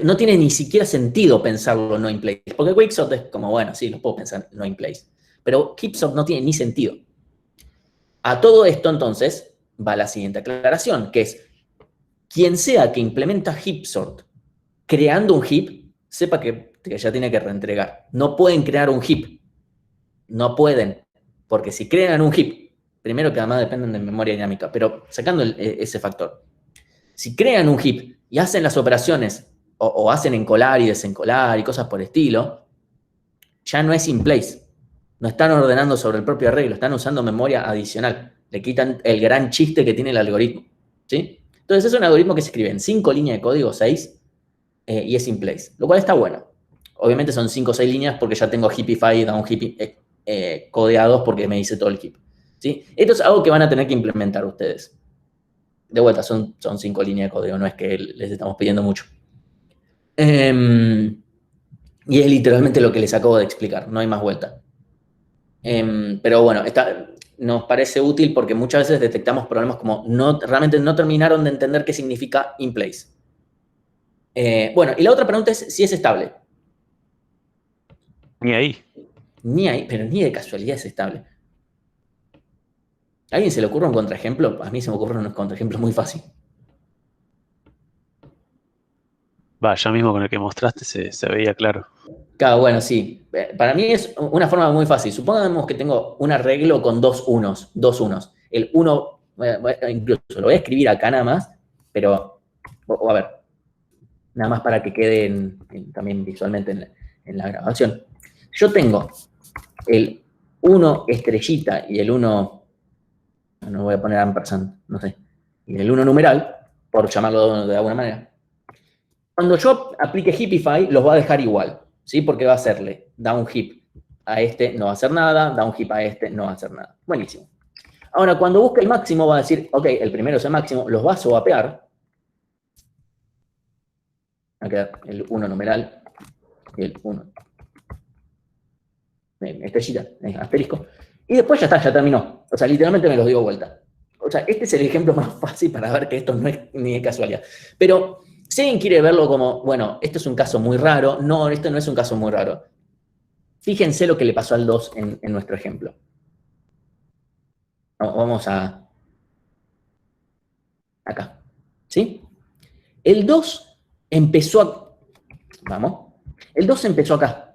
no tiene ni siquiera sentido pensarlo no in place, porque Quicksort es como, bueno, sí, lo puedo pensar no in place, pero Heapsort no tiene ni sentido. A todo esto, entonces, va la siguiente aclaración, que es, quien sea que implementa Heapsort creando un heap, sepa que ya tiene que reentregar. No pueden crear un heap. No pueden. Porque si crean un heap, primero que además dependen de memoria dinámica, pero sacando ese factor, si crean un heap y hacen las operaciones, o hacen encolar y desencolar y cosas por estilo, ya no es in place. No están ordenando sobre el propio arreglo, están usando memoria adicional. Le quitan el gran chiste que tiene el algoritmo. ¿Sí? Entonces es un algoritmo que se escribe en 5 líneas de código, 6, y es in place, lo cual está bueno. Obviamente son 5 o 6 líneas porque ya tengo Heapify y Down Heap codeados porque me hice todo el heap. ¿Sí? Esto es algo que van a tener que implementar ustedes. De vuelta, son 5 líneas de código, no es que les estamos pidiendo mucho. Y es literalmente lo que les acabo de explicar, no hay más vuelta. Pero bueno, nos parece útil porque muchas veces detectamos problemas como realmente no terminaron de entender qué significa in place. Bueno, y la otra pregunta es si es estable. Ni ahí. Pero ni de casualidad es estable. ¿A alguien se le ocurre un contraejemplo? A mí se me ocurre un contraejemplo muy fácil. Va, ya mismo con el que mostraste se veía claro. Claro, bueno, sí. Para mí es una forma muy fácil. Supongamos que tengo un arreglo con dos unos. El uno, incluso lo voy a escribir acá nada más, pero, a ver, nada más para que quede también visualmente en la grabación. Yo tengo el 1 estrellita y el 1, no voy a poner ampersand, no sé, y el 1 numeral, por llamarlo de alguna manera. Cuando yo aplique Heapify, los va a dejar igual, ¿sí? Porque va a hacerle down heap a este, no va a hacer nada, down heap a este, no va a hacer nada. Buenísimo. Ahora, cuando busque el máximo, va a decir, ok, el primero es el máximo, los va a swapear. Va a quedar el 1 numeral y el 1 estrellita, asterisco. Y después ya está, ya terminó. O sea, literalmente me los dio vuelta. O sea, este es el ejemplo más fácil para ver que esto no es ni de casualidad. Pero si alguien quiere verlo como, bueno, esto es un caso muy raro, no, esto no es un caso muy raro. Fíjense lo que le pasó al 2 en nuestro ejemplo. Vamos a... acá. ¿Sí? El 2 empezó a... Vamos. El 2 empezó acá.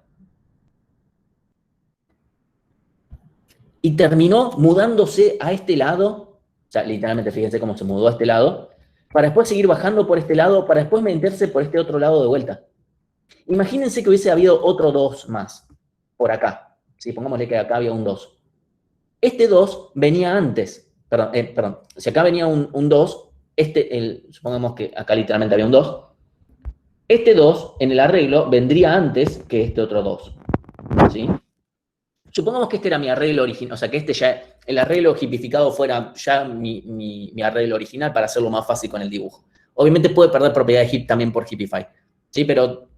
Y terminó mudándose a este lado. O sea, literalmente, fíjense cómo se mudó a este lado. Para después seguir bajando por este lado, para después meterse por este otro lado de vuelta. Imagínense que hubiese habido otro 2 más. Por acá. ¿Sí? Pongámosle que acá había un 2. Este 2 venía antes. Perdón. Si acá venía un 2, supongamos que acá literalmente había un 2. Este 2 en el arreglo vendría antes que este otro 2. ¿Sí? Supongamos que este era mi arreglo original, o sea, que este ya, el arreglo hipificado fuera ya mi arreglo original para hacerlo más fácil con el dibujo. Obviamente puede perder propiedades hip también por Hipify. ¿Sí? Pero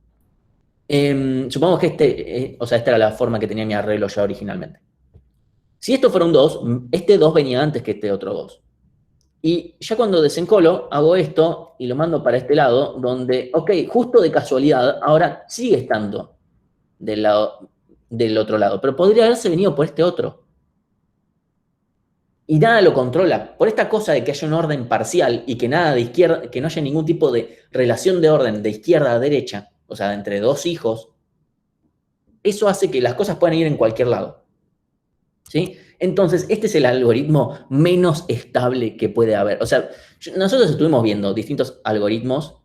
supongamos que esta era la forma que tenía mi arreglo ya originalmente. Si esto fuera un 2, este 2 venía antes que este otro 2. Y ya cuando desencolo, hago esto y lo mando para este lado, donde, ok, justo de casualidad, ahora sigue estando del otro lado, pero podría haberse venido por este otro. Y nada lo controla. Por esta cosa de que haya un orden parcial y que nada de izquierda, que no haya ningún tipo de relación de orden de izquierda a derecha, o sea, entre dos hijos, eso hace que las cosas puedan ir en cualquier lado. ¿Sí? Entonces, este es el algoritmo menos estable que puede haber. O sea, nosotros estuvimos viendo distintos algoritmos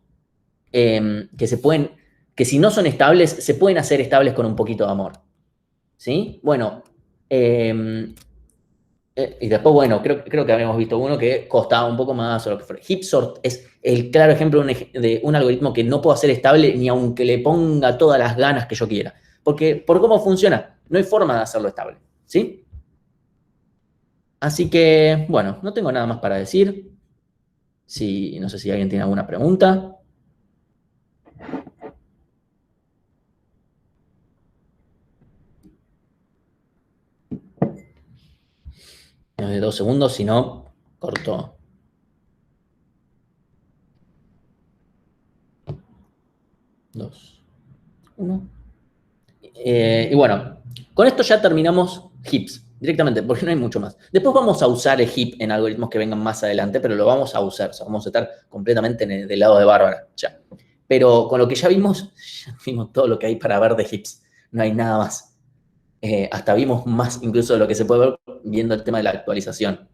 que si no son estables, se pueden hacer estables con un poquito de amor. ¿Sí? Bueno, y después, bueno, creo que habíamos visto uno que costaba un poco más o lo que fuera. Hipsort es el claro ejemplo de un algoritmo que no puedo hacer estable ni aunque le ponga todas las ganas que yo quiera. Porque por cómo funciona, no hay forma de hacerlo estable. ¿Sí? Así que, bueno, no tengo nada más para decir. No sé si alguien tiene alguna pregunta. Menos de 2 segundos, si no, corto. Dos, uno. Y bueno, con esto ya terminamos hips directamente, porque no hay mucho más. Después vamos a usar el hip en algoritmos que vengan más adelante, pero lo vamos a usar, o sea, vamos a estar completamente del lado de Bárbara, ya. Pero con lo que ya vimos todo lo que hay para ver de hips, no hay nada más. Hasta vimos más incluso de lo que se puede ver viendo el tema de la actualización.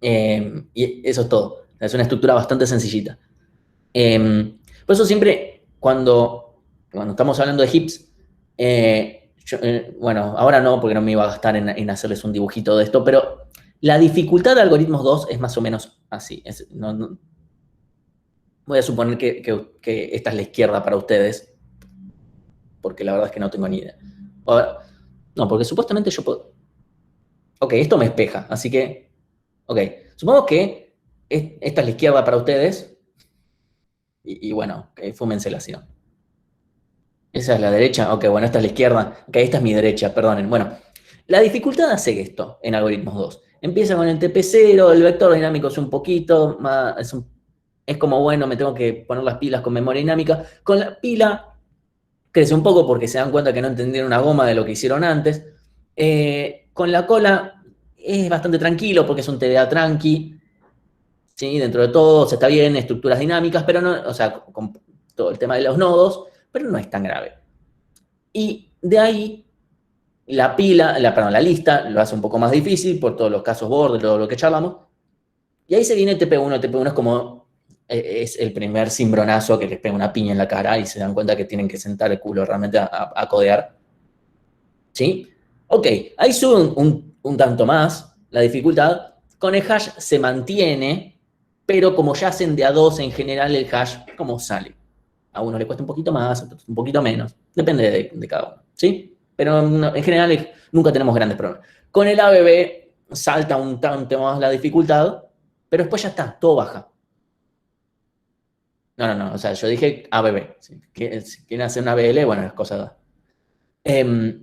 Y eso es todo. Es una estructura bastante sencillita. Por eso siempre, cuando estamos hablando de hips, bueno, ahora no, porque no me iba a gastar en hacerles un dibujito de esto, pero la dificultad de algoritmos 2 es más o menos así. Voy a suponer que esta es la izquierda para ustedes, porque la verdad es que no tengo ni idea. No, porque supuestamente yo puedo... Ok, esto me espeja, así que... Ok, supongo que esta es la izquierda para ustedes, y bueno, fúmensela así, ¿no? Esa es la derecha. Ok, bueno, esta es la izquierda. Ok, esta es mi derecha, perdonen. Bueno, la dificultad hace esto en algoritmos 2. Empieza con el TP0, el vector dinámico es un poquito más... Es como, bueno, me tengo que poner las pilas con memoria dinámica. Con la pila crece un poco porque se dan cuenta que no entendieron una goma de lo que hicieron antes. Con la cola es bastante tranquilo porque es un TDA tranqui. ¿Sí? Dentro de todo, se está bien, estructuras dinámicas, pero no, o sea, con todo el tema de los nodos, pero no es tan grave. Y de ahí, la lista lo hace un poco más difícil por todos los casos borde, todo lo que charlamos. Y ahí se viene el TP1. El TP1 es como, es el primer cimbronazo que les pega una piña en la cara y se dan cuenta que tienen que sentar el culo realmente a codear. ¿Sí? Ok, ahí sube un tanto más la dificultad. Con el hash se mantiene, pero como ya hacen de a 2 en general, el hash como sale. A uno le cuesta un poquito más, a otros un poquito menos. Depende de cada uno, ¿sí? Pero en general nunca tenemos grandes problemas. Con el ABB salta un tanto más la dificultad, pero después ya está, todo baja. No, o sea, yo dije ABB. Si quieren hacer una ABL, bueno, es cosa de...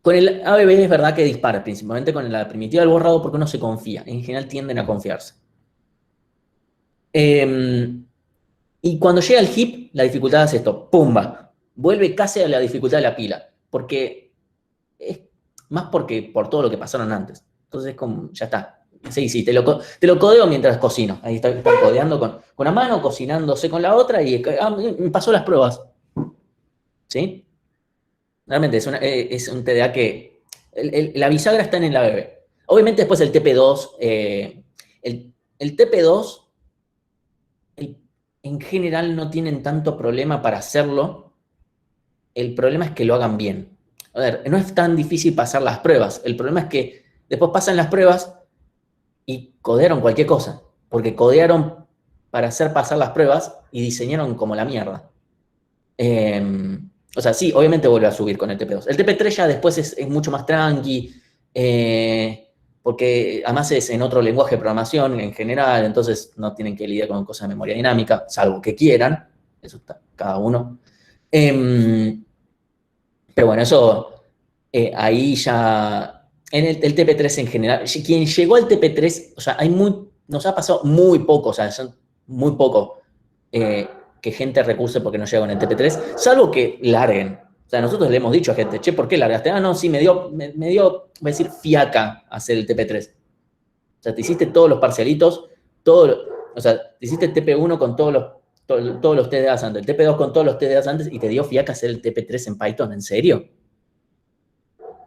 con el ABB es verdad que dispara, principalmente con la primitiva del borrado, porque uno se confía. En general tienden a confiarse. Y cuando llega el hip, la dificultad hace esto, ¡pumba! Vuelve casi a la dificultad de la pila, porque es más porque por todo lo que pasaron antes. Entonces, como, ya está. Sí, te lo codeo mientras cocino. Ahí está codeando con una mano, cocinándose con la otra y me pasó las pruebas. ¿Sí? Realmente es un TDA que... la bisagra está en el ABB. Obviamente después el TP2, el TP2 en general no tienen tanto problema para hacerlo. El problema es que lo hagan bien. A ver, no es tan difícil pasar las pruebas. El problema es que después pasan las pruebas y codearon cualquier cosa. Porque codearon para hacer pasar las pruebas y diseñaron como la mierda. O sea, sí, obviamente vuelve a subir con el TP2. El TP3 ya después es mucho más tranqui, porque además es en otro lenguaje de programación en general, entonces no tienen que lidiar con cosas de memoria dinámica, salvo que quieran. Eso está cada uno. Pero bueno, eso ahí ya... En el TP3 en general, quien llegó al TP3, o sea, nos ha pasado muy poco, o sea, son muy poco que gente recurse porque no llega con el TP3, salvo que larguen. O sea, nosotros le hemos dicho a gente, che, ¿por qué largaste? Ah, no, sí, me dio, voy a decir, fiaca hacer el TP3. O sea, te hiciste todos los parcialitos, o sea, te hiciste el TP1 con todos los TDAs antes, el TP2 con todos los TDAs antes y te dio fiaca hacer el TP3 en Python, ¿en serio?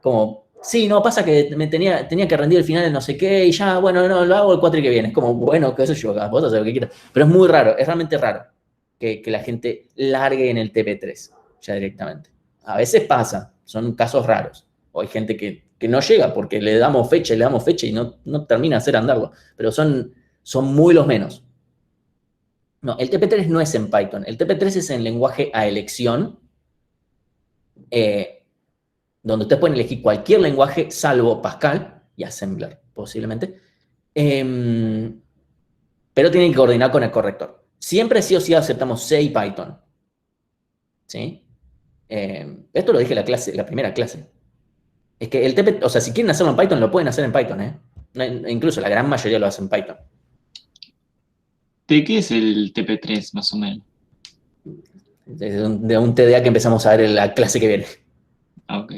Como, sí, no, pasa que tenía que rendir el final de no sé qué y ya, bueno, no, lo hago el cuatri que viene. Es como, bueno, qué sé yo, vos haces lo que quieras. Pero es muy raro, es realmente raro que la gente largue en el TP3 ya directamente. A veces pasa, son casos raros. O hay gente que no llega porque le damos fecha y no termina de hacer andarlo. Pero son muy los menos. No, el TP3 no es en Python. El TP3 es en lenguaje a elección. Donde ustedes pueden elegir cualquier lenguaje salvo Pascal y Assembler, posiblemente. Pero tienen que coordinar con el corrector. Siempre sí o sí aceptamos C y Python. ¿Sí? Esto lo dije en la primera clase. Es que el TP, o sea, si quieren hacerlo en Python, lo pueden hacer en Python, ¿eh? Incluso la gran mayoría lo hacen en Python. ¿De qué es el TP3 más o menos? De un TDA que empezamos a ver en la clase que viene. Ah, ok.